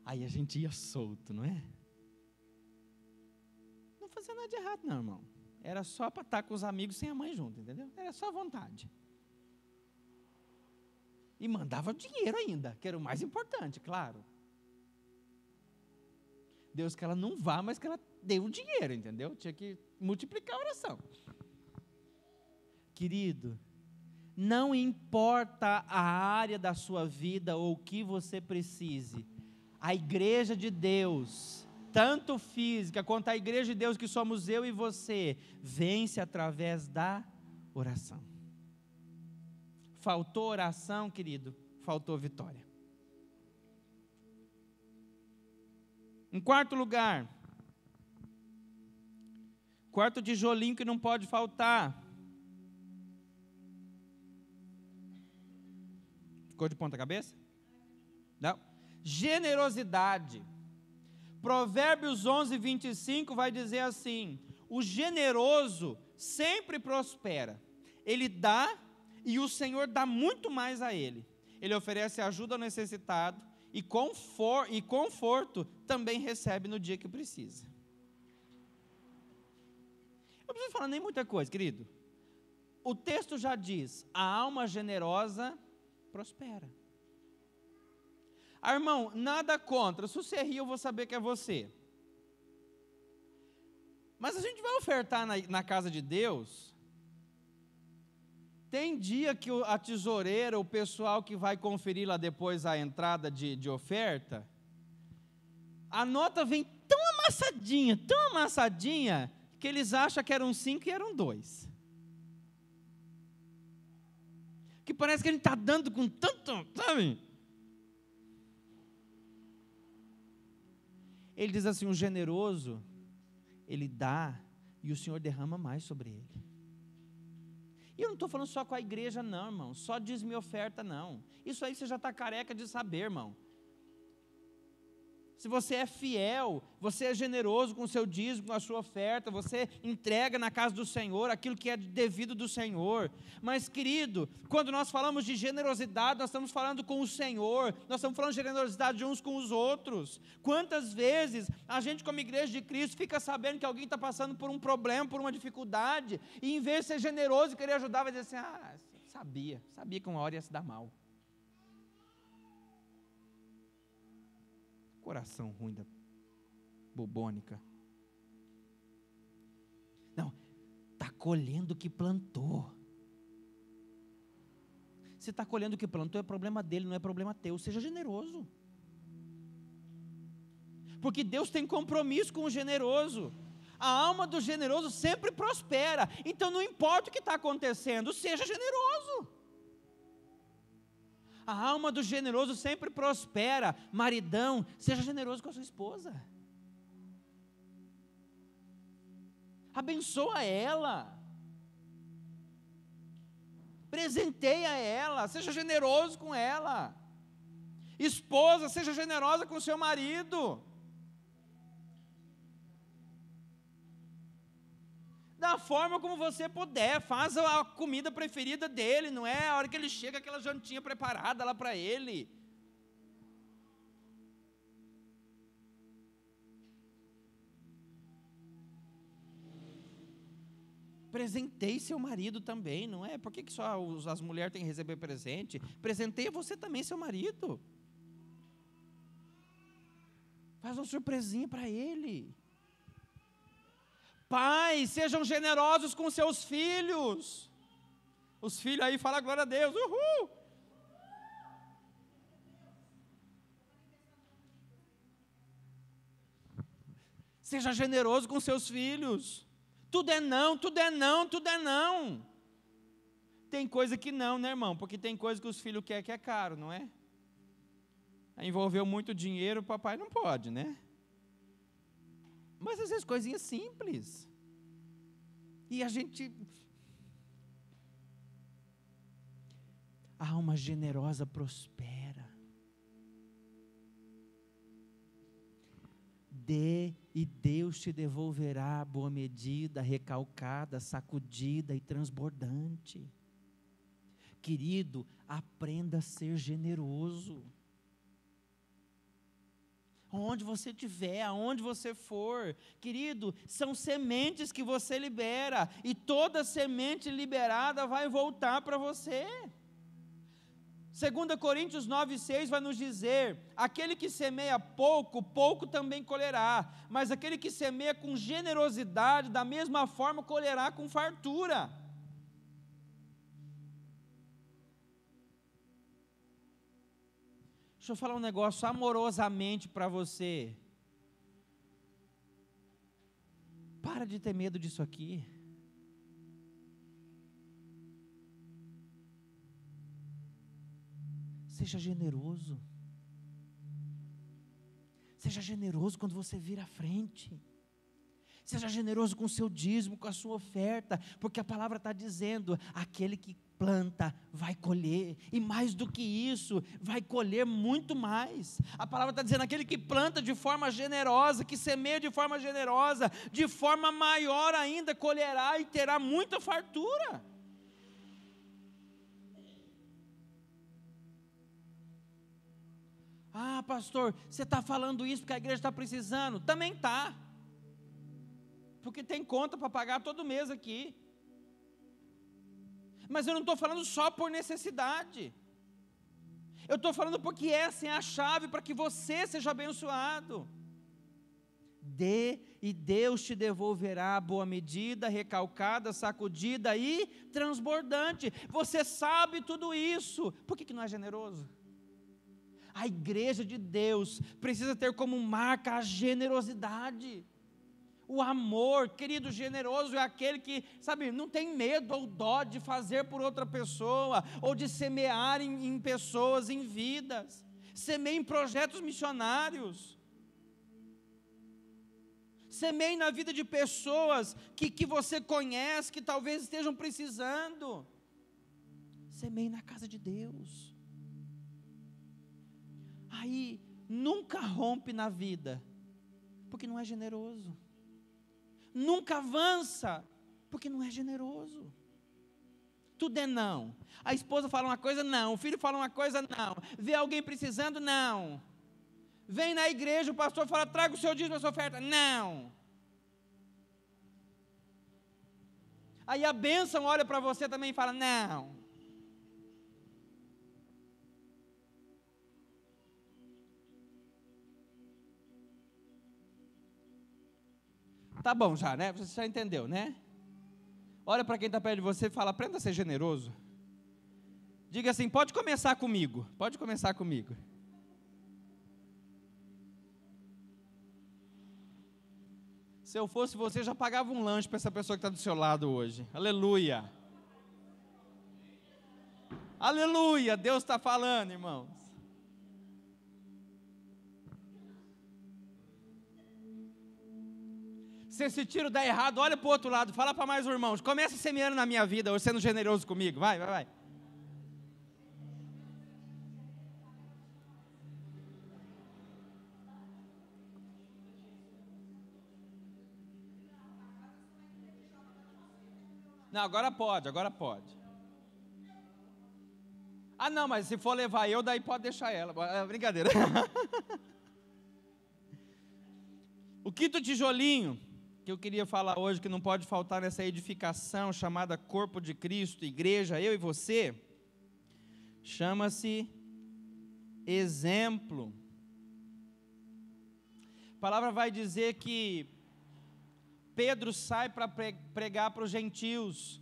Aí a gente ia solto, não é? Não fazia nada de errado não, irmão. Era só para estar com os amigos sem a mãe junto, entendeu? Era só vontade. E mandava dinheiro ainda, que era o mais importante, claro. Deus que ela não vá, mas que ela dê o dinheiro, entendeu? Tinha que multiplicar a oração. Querido, não importa a área da sua vida ou o que você precise, a igreja de Deus, tanto física quanto a igreja de Deus que somos eu e você, vence através da oração. Faltou oração, querido, faltou vitória. Em quarto lugar, quarto tijolinho que não pode faltar. Ficou de ponta cabeça? Não. Generosidade. Provérbios 11, 25 vai dizer assim: o generoso sempre prospera. Ele dá e o Senhor dá muito mais a ele. Ele oferece ajuda ao necessitado e conforto também recebe no dia que precisa. Não preciso falar nem muita coisa, querido. O texto já diz: a alma generosa prospera. Irmão, nada contra. Se você rir, eu vou saber que é você. Mas a gente vai ofertar na casa de Deus. Tem dia que a tesoureira, o pessoal que vai conferir lá depois a entrada de oferta, a nota vem tão amassadinha, que eles acham que eram 5 e eram 2. Que parece que a gente está dando com tanto, sabe? Ele diz assim: o generoso, ele dá e o Senhor derrama mais sobre ele. E eu não estou falando só com a igreja não, irmão, só dízimo e oferta não. Isso aí você já está careca de saber, irmão. Se você é fiel, você é generoso com o seu dízimo, com a sua oferta, você entrega na casa do Senhor aquilo que é devido do Senhor. Mas, querido, quando nós falamos de generosidade, nós estamos falando com o Senhor, nós estamos falando de generosidade uns com os outros. Quantas vezes a gente, como igreja de Cristo, fica sabendo que alguém está passando por um problema, por uma dificuldade, e em vez de ser generoso e querer ajudar, vai dizer assim: sabia que uma hora ia se dar mal. Coração ruim da bobônica. Não, está colhendo o que plantou. Se está colhendo o que plantou, é problema dele, não é problema teu. Seja generoso. Porque Deus tem compromisso com o generoso. A alma do generoso sempre prospera. Então não importa o que está acontecendo, seja generoso. A alma do generoso sempre prospera. Maridão, seja generoso com a sua esposa. Abençoa ela. Presenteia ela. Seja generoso com ela. Esposa, seja generosa com o seu marido. Da forma como você puder, faça a comida preferida dele, não é a hora que ele chega, aquela jantinha preparada lá para ele. Presenteie seu marido também, não é? Por que só as mulheres têm que receber presente? Presenteie você também, seu marido. Faz uma surpresinha para ele. Pais, sejam generosos com seus filhos. Os filhos aí falam glória a Deus. Uhul! Seja generoso com seus filhos. Tudo é não, tudo é não, tudo é não. Tem coisa que não, né, irmão? Porque tem coisa que os filhos querem que é caro, não é? Envolveu muito dinheiro, o papai não pode, né? Mas às vezes coisinhas simples. E a gente... A alma generosa prospera. Dê e Deus te devolverá boa medida, recalcada, sacudida e transbordante. Querido, aprenda a ser generoso. Onde você estiver, aonde você for, querido, são sementes que você libera, e toda semente liberada vai voltar para você. 2 Coríntios 9,6 vai nos dizer: aquele que semeia pouco, pouco também colherá, mas aquele que semeia com generosidade, da mesma forma colherá com fartura. Deixa eu falar um negócio amorosamente para você. Para de ter medo disso aqui. Seja generoso. Seja generoso quando você vir à frente. Seja generoso com o seu dízimo, com a sua oferta, porque a palavra está dizendo: aquele que planta vai colher, e mais do que isso, vai colher muito mais. A palavra está dizendo: aquele que planta de forma generosa, que semeia de forma generosa, de forma maior ainda colherá e terá muita fartura. Ah, pastor, você está falando isso porque a igreja está precisando? Também está. porque tem conta para pagar todo mês aqui. Mas eu não estou falando só por necessidade. Eu estou falando porque essa é a chave para que você seja abençoado. Dê e Deus te devolverá boa medida, recalcada, sacudida e transbordante. Você sabe tudo isso. Por que não é generoso? A igreja de Deus precisa ter como marca a generosidade. O amor, querido, generoso é aquele que, sabe, não tem medo ou dó de fazer por outra pessoa, ou de semear em pessoas, em vidas. Semeie em projetos missionários. Semeie na vida de pessoas que você conhece, que talvez estejam precisando. Semeie na casa de Deus. Aí, nunca rompe na vida, porque não é generoso. Nunca avança, porque não é generoso. Tudo é não. A esposa fala uma coisa, não. O filho fala uma coisa, não. Vê alguém precisando, não. Vem na igreja, o pastor fala, traga o seu dízimo, a sua oferta, não. Aí a bênção olha para você também e fala, não. Tá bom já, né? Você já entendeu, né? Olha para quem está perto de você e fala, aprenda a ser generoso. Diga assim, pode começar comigo. Pode começar comigo. Se eu fosse você, já pagava um lanche para essa pessoa que está do seu lado hoje. Aleluia. Aleluia, Deus está falando, irmãos. Se esse tiro der errado, olha para o outro lado, fala para mais um irmão, começa semeando na minha vida, hoje sendo generoso comigo, vai. Não, agora pode. Ah não, mas se for levar eu, daí pode deixar ela, brincadeira. O quinto tijolinho que eu queria falar hoje, que não pode faltar nessa edificação chamada Corpo de Cristo, igreja, eu e você, chama-se exemplo. A palavra vai dizer que Pedro sai para pregar para os gentios,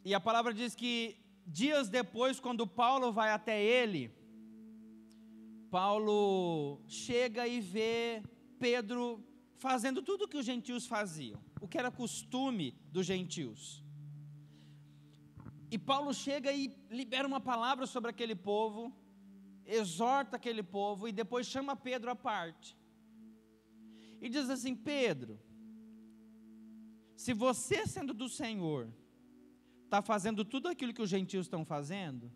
e a palavra diz que dias depois, quando Paulo vai até ele, Paulo chega e vê Pedro fazendo tudo o que os gentios faziam, o que era costume dos gentios. E Paulo chega e libera uma palavra sobre aquele povo, exorta aquele povo e depois chama Pedro à parte. E diz assim, Pedro, se você sendo do Senhor, está fazendo tudo aquilo que os gentios estão fazendo,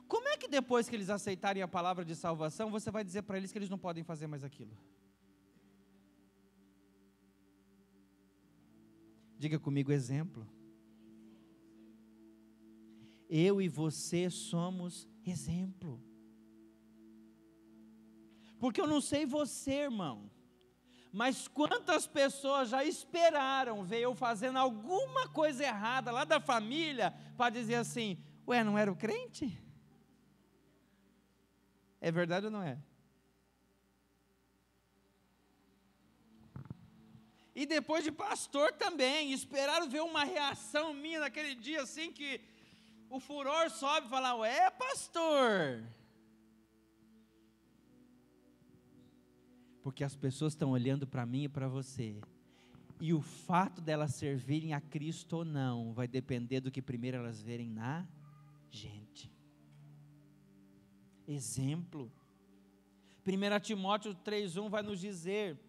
como é que depois que eles aceitarem a palavra de salvação, você vai dizer para eles que eles não podem fazer mais aquilo? Diga comigo, exemplo. Eu e você somos exemplo. Porque eu não sei você, irmão, mas quantas pessoas já esperaram ver eu fazendo alguma coisa errada lá da família, para dizer assim, ué, não era o crente? É verdade ou não é? E depois de pastor também, esperaram ver uma reação minha naquele dia assim, que o furor sobe e fala, ué, pastor. Porque as pessoas estão olhando para mim e para você, e o fato delas servirem a Cristo ou não, vai depender do que primeiro elas verem na gente. Exemplo. 1 Timóteo 3,1 vai nos dizer,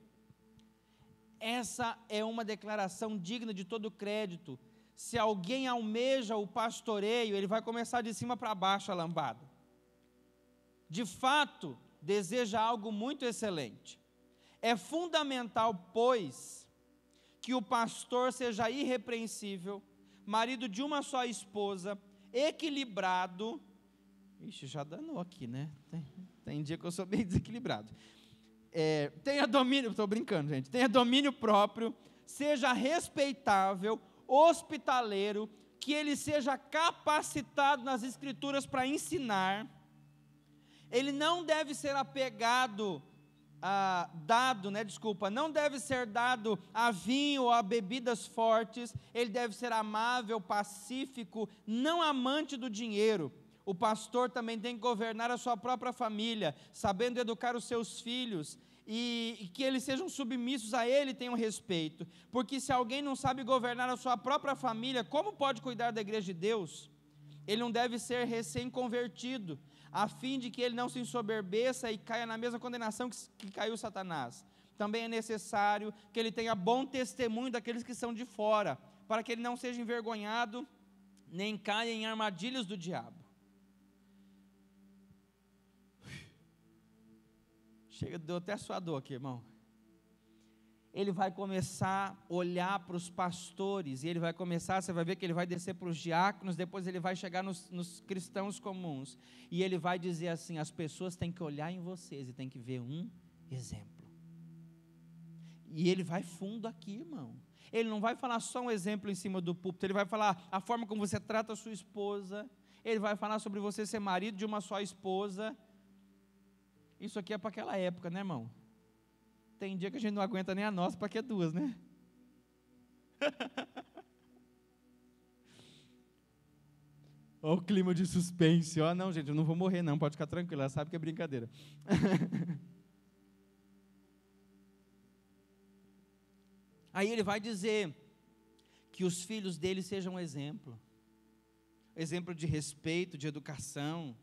essa é uma declaração digna de todo crédito, se alguém almeja o pastoreio, ele vai começar de cima para baixo a lambada, de fato, deseja algo muito excelente, é fundamental, pois, que o pastor seja irrepreensível, marido de uma só esposa, equilibrado, ixi, já danou aqui, né, tem dia que eu sou bem desequilibrado, tenha domínio, estou brincando, gente, tenha domínio próprio, seja respeitável, hospitaleiro, que ele seja capacitado nas Escrituras para ensinar. Ele não deve ser não deve ser dado a vinho ou a bebidas fortes. Ele deve ser amável, pacífico, não amante do dinheiro. O pastor também tem que governar a sua própria família, sabendo educar os seus filhos, e que eles sejam submissos a ele, tenham respeito, porque se alguém não sabe governar a sua própria família, como pode cuidar da igreja de Deus? Ele não deve ser recém-convertido, a fim de que ele não se ensoberbeça e caia na mesma condenação que caiu Satanás. Também é necessário que ele tenha bom testemunho daqueles que são de fora, para que ele não seja envergonhado, nem caia em armadilhas do diabo. Chega, deu até suador aqui, irmão. Ele vai começar a olhar para os pastores, e ele vai começar, você vai ver que ele vai descer para os diáconos, depois ele vai chegar nos cristãos comuns, e ele vai dizer assim: as pessoas têm que olhar em vocês, e têm que ver um exemplo. E ele vai fundo aqui, irmão. Ele não vai falar só um exemplo em cima do púlpito, ele vai falar a forma como você trata a sua esposa, ele vai falar sobre você ser marido de uma só esposa. Isso aqui é para aquela época, né, irmão? Tem dia que a gente não aguenta nem a nossa, para que duas, né? Olha o clima de suspense. Ó, não, gente, eu não vou morrer não, pode ficar tranquilo, ela sabe que é brincadeira. Aí ele vai dizer que os filhos dele sejam um exemplo de respeito, de educação.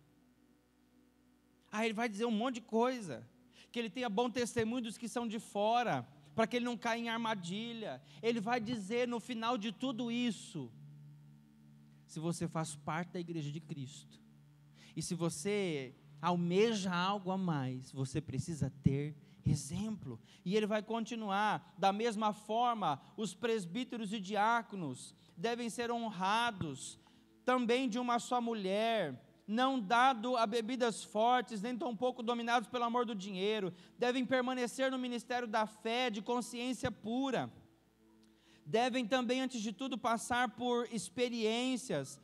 Aí ele vai dizer um monte de coisa, que ele tenha bom testemunho dos que são de fora, para que ele não caia em armadilha. Ele vai dizer no final de tudo isso, se você faz parte da igreja de Cristo, e se você almeja algo a mais, você precisa ter exemplo. E ele vai continuar, da mesma forma, os presbíteros e diáconos devem ser honrados, também de uma só mulher, não dado a bebidas fortes, nem tampouco dominados pelo amor do dinheiro, devem permanecer no ministério da fé, de consciência pura, devem também, antes de tudo, passar por experiências,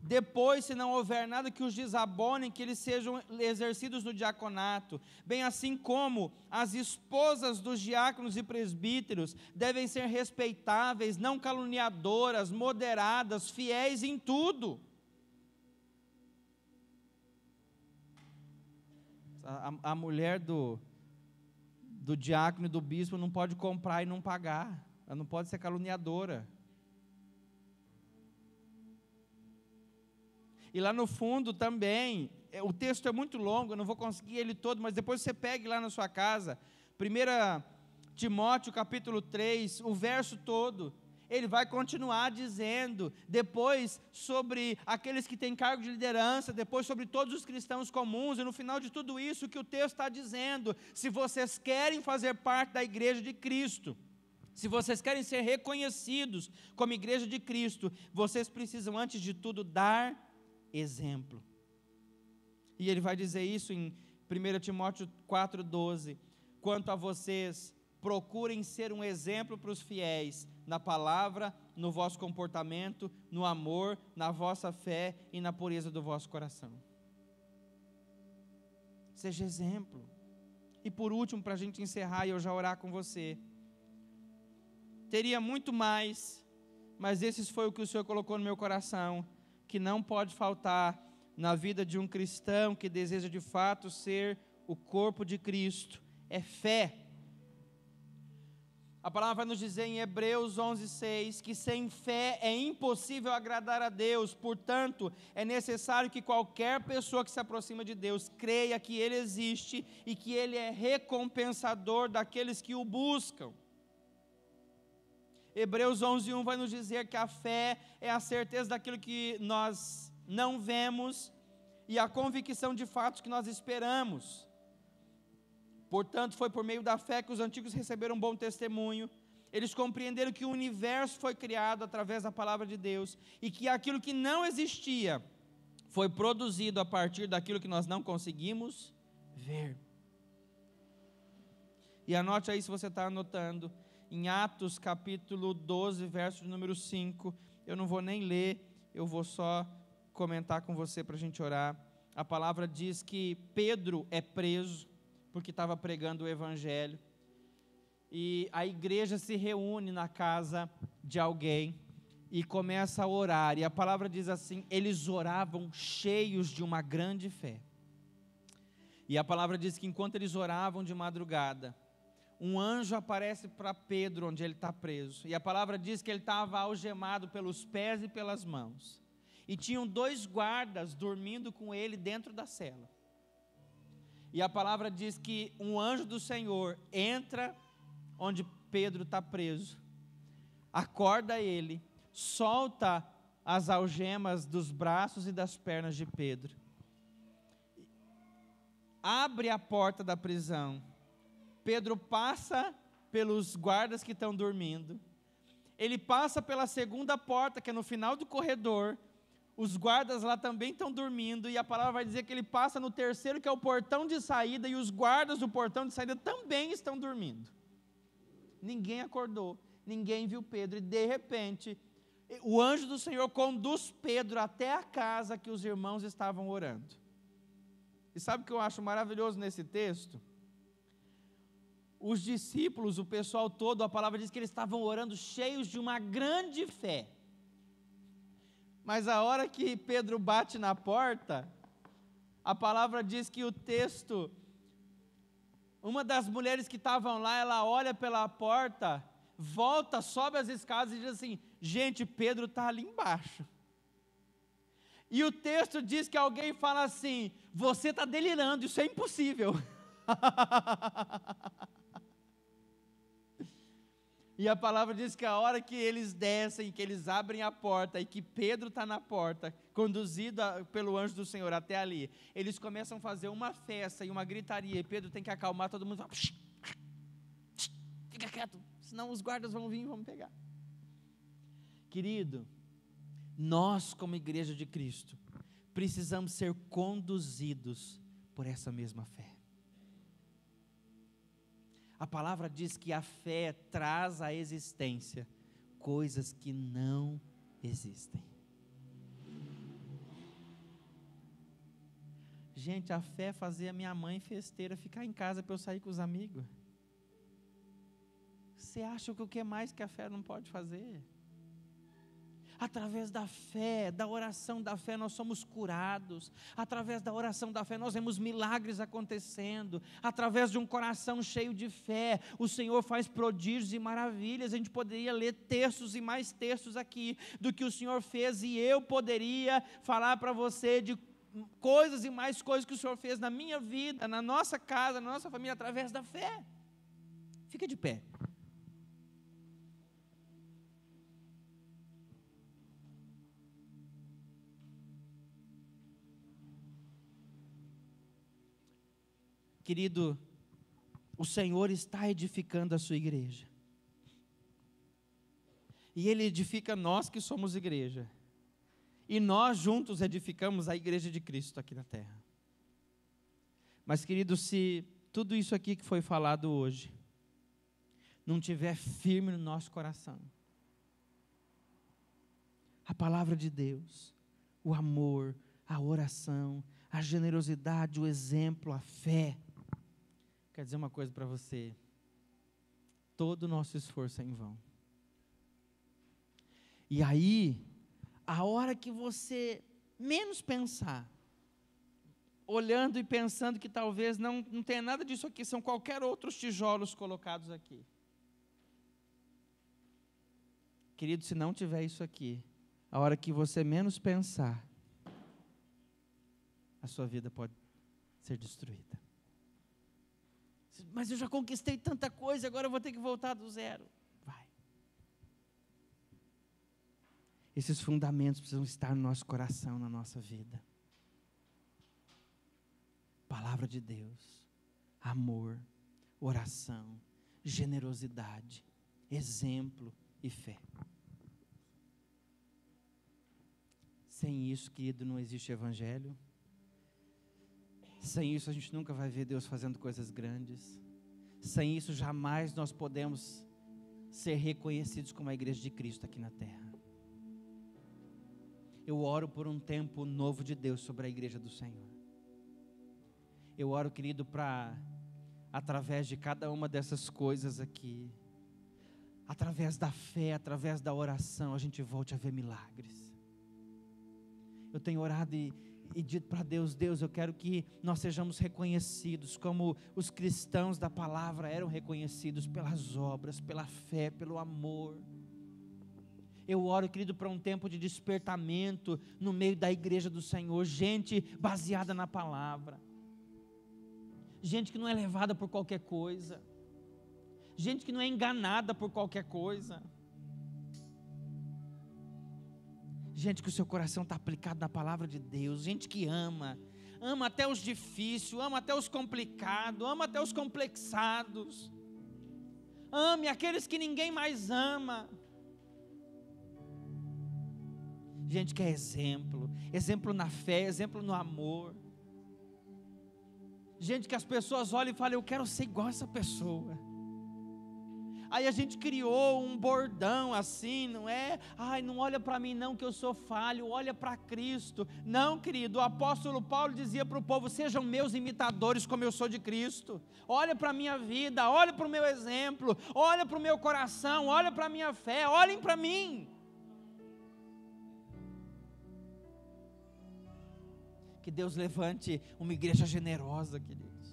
depois, se não houver nada que os desabonem, que eles sejam exercidos no diaconato, bem assim como as esposas dos diáconos e presbíteros devem ser respeitáveis, não caluniadoras, moderadas, fiéis em tudo. A mulher do diácono e do bispo não pode comprar e não pagar, ela não pode ser caluniadora. E lá no fundo também, o texto é muito longo, eu não vou conseguir ele todo, mas depois você pegue lá na sua casa, 1 Timóteo capítulo 3, o verso todo, ele vai continuar dizendo, depois sobre aqueles que têm cargo de liderança, depois sobre todos os cristãos comuns, e no final de tudo isso, o que o texto está dizendo, se vocês querem fazer parte da igreja de Cristo, se vocês querem ser reconhecidos como igreja de Cristo, vocês precisam antes de tudo dar exemplo. E ele vai dizer isso em 1 Timóteo 4,12, quanto a vocês, procurem ser um exemplo para os fiéis, na palavra, no vosso comportamento, no amor, na vossa fé e na pureza do vosso coração. Seja exemplo. E por último, para a gente encerrar e eu já orar com você, teria muito mais, mas esse foi o que o Senhor colocou no meu coração, que não pode faltar na vida de um cristão que deseja de fato ser o corpo de Cristo, é fé. A palavra vai nos dizer em Hebreus 11:6, que sem fé é impossível agradar a Deus, portanto, é necessário que qualquer pessoa que se aproxima de Deus, creia que Ele existe, e que Ele é recompensador daqueles que o buscam. Hebreus 11:1 vai nos dizer que a fé é a certeza daquilo que nós não vemos, e a convicção de fatos que nós esperamos. Portanto, foi por meio da fé que os antigos receberam um bom testemunho. Eles compreenderam que o universo foi criado através da palavra de Deus, e que aquilo que não existia foi produzido a partir daquilo que nós não conseguimos ver. E anote aí se você está anotando, em Atos capítulo 12, verso de número 5, eu não vou nem ler, eu vou só comentar com você para a gente orar. A palavra diz que Pedro é preso, porque estava pregando o evangelho, e a igreja se reúne na casa de alguém, e começa a orar, e a palavra diz assim, eles oravam cheios de uma grande fé, e a palavra diz que enquanto eles oravam de madrugada, um anjo aparece para Pedro, onde ele está preso, e a palavra diz que ele estava algemado pelos pés e pelas mãos, e tinham 2 guardas dormindo com ele dentro da cela, e a palavra diz que um anjo do Senhor entra onde Pedro está preso, acorda ele, solta as algemas dos braços e das pernas de Pedro, abre a porta da prisão, Pedro passa pelos guardas que estão dormindo, ele passa pela segunda porta, que é no final do corredor, os guardas lá também estão dormindo, e a palavra vai dizer que ele passa no terceiro, que é o portão de saída, e os guardas do portão de saída também estão dormindo. Ninguém acordou, ninguém viu Pedro, e de repente, o anjo do Senhor conduz Pedro até a casa que os irmãos estavam orando. E sabe o que eu acho maravilhoso nesse texto? Os discípulos, o pessoal todo, a palavra diz que eles estavam orando cheios de uma grande fé. Mas a hora que Pedro bate na porta, a palavra diz que o texto, uma das mulheres que estavam lá, ela olha pela porta, volta, sobe as escadas e diz assim, gente, Pedro está ali embaixo. E o texto diz que alguém fala assim, você está delirando, isso é impossível. E a palavra diz que a hora que eles descem, que eles abrem a porta, e que Pedro está na porta, conduzido pelo anjo do Senhor até ali, eles começam a fazer uma festa e uma gritaria, e Pedro tem que acalmar todo mundo, fala, fica quieto, senão os guardas vão vir e vão pegar. Querido, nós como igreja de Cristo, precisamos ser conduzidos por essa mesma fé. A palavra diz que a fé traz à existência coisas que não existem. Gente, a fé fazia minha mãe festeira ficar em casa para eu sair com os amigos. Você acha que o que mais que a fé não pode fazer? Através da fé, da oração da fé, nós somos curados. Através da oração da fé, nós vemos milagres acontecendo. Através de um coração cheio de fé, o Senhor faz prodígios e maravilhas. A gente poderia ler textos e mais textos aqui do que o Senhor fez, e eu poderia falar para você de coisas e mais coisas que o Senhor fez na minha vida, na nossa casa, na nossa família, através da fé. Fica de pé. Querido, o Senhor está edificando a sua igreja, e Ele edifica nós que somos igreja, e nós juntos edificamos a igreja de Cristo aqui na terra. Mas querido, se tudo isso aqui que foi falado hoje não tiver firme no nosso coração, a palavra de Deus, o amor, a oração, a generosidade, o exemplo, a fé, quer dizer uma coisa para você, todo o nosso esforço é em vão. E aí, a hora que você menos pensar, olhando e pensando que talvez não tenha nada disso aqui, são qualquer outros tijolos colocados aqui. Querido, se não tiver isso aqui, a hora que você menos pensar, a sua vida pode ser destruída. Mas eu já conquistei tanta coisa, agora eu vou ter que voltar do zero. Vai. Esses fundamentos precisam estar no nosso coração, na nossa vida. Palavra de Deus, amor, oração, generosidade, exemplo e fé. Sem isso, querido, não existe evangelho. Sem isso a gente nunca vai ver Deus fazendo coisas grandes. Sem isso, jamais nós podemos ser reconhecidos como a igreja de Cristo aqui na terra. Eu oro por um tempo novo de Deus sobre a igreja do Senhor. Eu oro, querido, para, através de cada uma dessas coisas aqui, através da fé, através da oração, a gente volte a ver milagres. Eu tenho orado e dito para Deus: Deus, eu quero que nós sejamos reconhecidos como os cristãos da palavra eram reconhecidos, pelas obras, pela fé, pelo amor. Eu oro, querido, para um tempo de despertamento no meio da igreja do Senhor, gente baseada na palavra, gente que não é levada por qualquer coisa, gente que não é enganada por qualquer coisa, gente que o seu coração está aplicado na palavra de Deus, gente que ama até os difíceis, ama até os complicados, ama até os complexados, ame aqueles que ninguém mais ama. Gente que é exemplo na fé, exemplo no amor. Gente que as pessoas olham e falam: eu quero ser igual a essa pessoa. Aí a gente criou um bordão assim, não é? Ai, não olha para mim não que eu sou falho, olha para Cristo. Não, querido, o apóstolo Paulo dizia para o povo: sejam meus imitadores como eu sou de Cristo. Olha para a minha vida, olha para o meu exemplo, olha para o meu coração, olha para a minha fé, olhem para mim. Que Deus levante uma igreja generosa, queridos.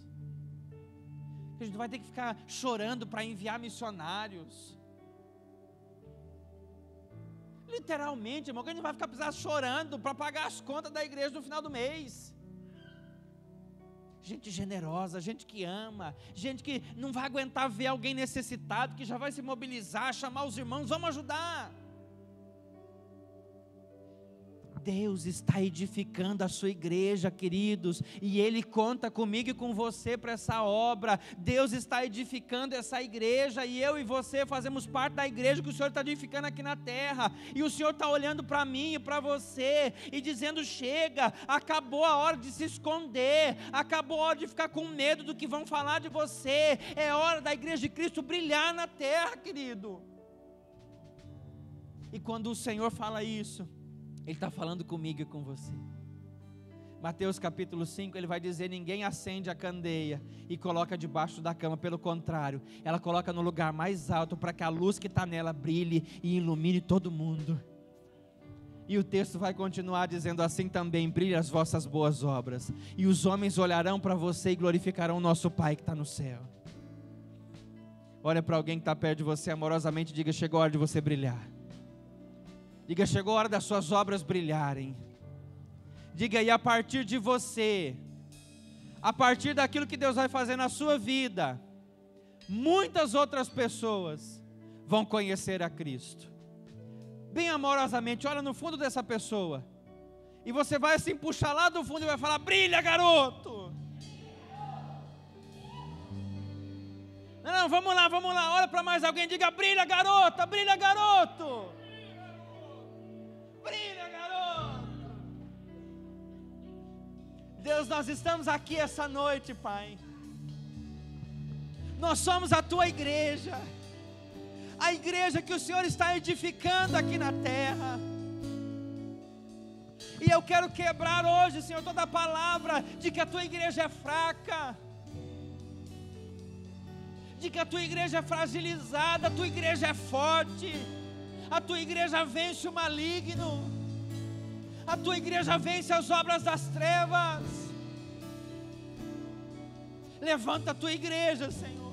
A gente vai ter que ficar chorando para enviar missionários. Literalmente, irmão, que a gente vai ficar precisando chorando para pagar as contas da igreja no final do mês. Gente generosa, gente que ama, gente que não vai aguentar ver alguém necessitado, que já vai se mobilizar, chamar os irmãos: vamos ajudar. Deus está edificando a sua igreja, queridos, e Ele conta comigo e com você para essa obra. Deus está edificando essa igreja, e eu e você fazemos parte da igreja que o Senhor está edificando aqui na terra, e o Senhor está olhando para mim e para você, e dizendo: chega, acabou a hora de se esconder, acabou a hora de ficar com medo do que vão falar de você, é hora da igreja de Cristo brilhar na terra, querido. E quando o Senhor fala isso, Ele está falando comigo e com você. Mateus capítulo 5, Ele vai dizer: ninguém acende a candeia e coloca debaixo da cama, pelo contrário, ela coloca no lugar mais alto, para que a luz que está nela brilhe e ilumine todo mundo. E o texto vai continuar dizendo: assim também brilhem as vossas boas obras, e os homens olharão para você e glorificarão o nosso Pai que está no céu. Olha para alguém que está perto de você amorosamente e diga: chegou a hora de você brilhar. Diga: chegou a hora das suas obras brilharem. Diga: e a partir de você, a partir daquilo que Deus vai fazer na sua vida, muitas outras pessoas vão conhecer a Cristo. Bem amorosamente, olha no fundo dessa pessoa, e você vai assim puxar lá do fundo e vai falar: brilha, garoto. Não, vamos lá, olha para mais alguém, diga: brilha, garota, brilha, garoto. Brilha, garoto. Deus, nós estamos aqui essa noite, Pai. Nós somos a Tua igreja, a igreja que o Senhor está edificando aqui na terra. E eu quero quebrar hoje, Senhor, toda a palavra de que a Tua igreja é fraca, de que a Tua igreja é fragilizada. A Tua igreja é forte, a Tua igreja vence o maligno, a Tua igreja vence as obras das trevas. Levanta a Tua igreja, Senhor.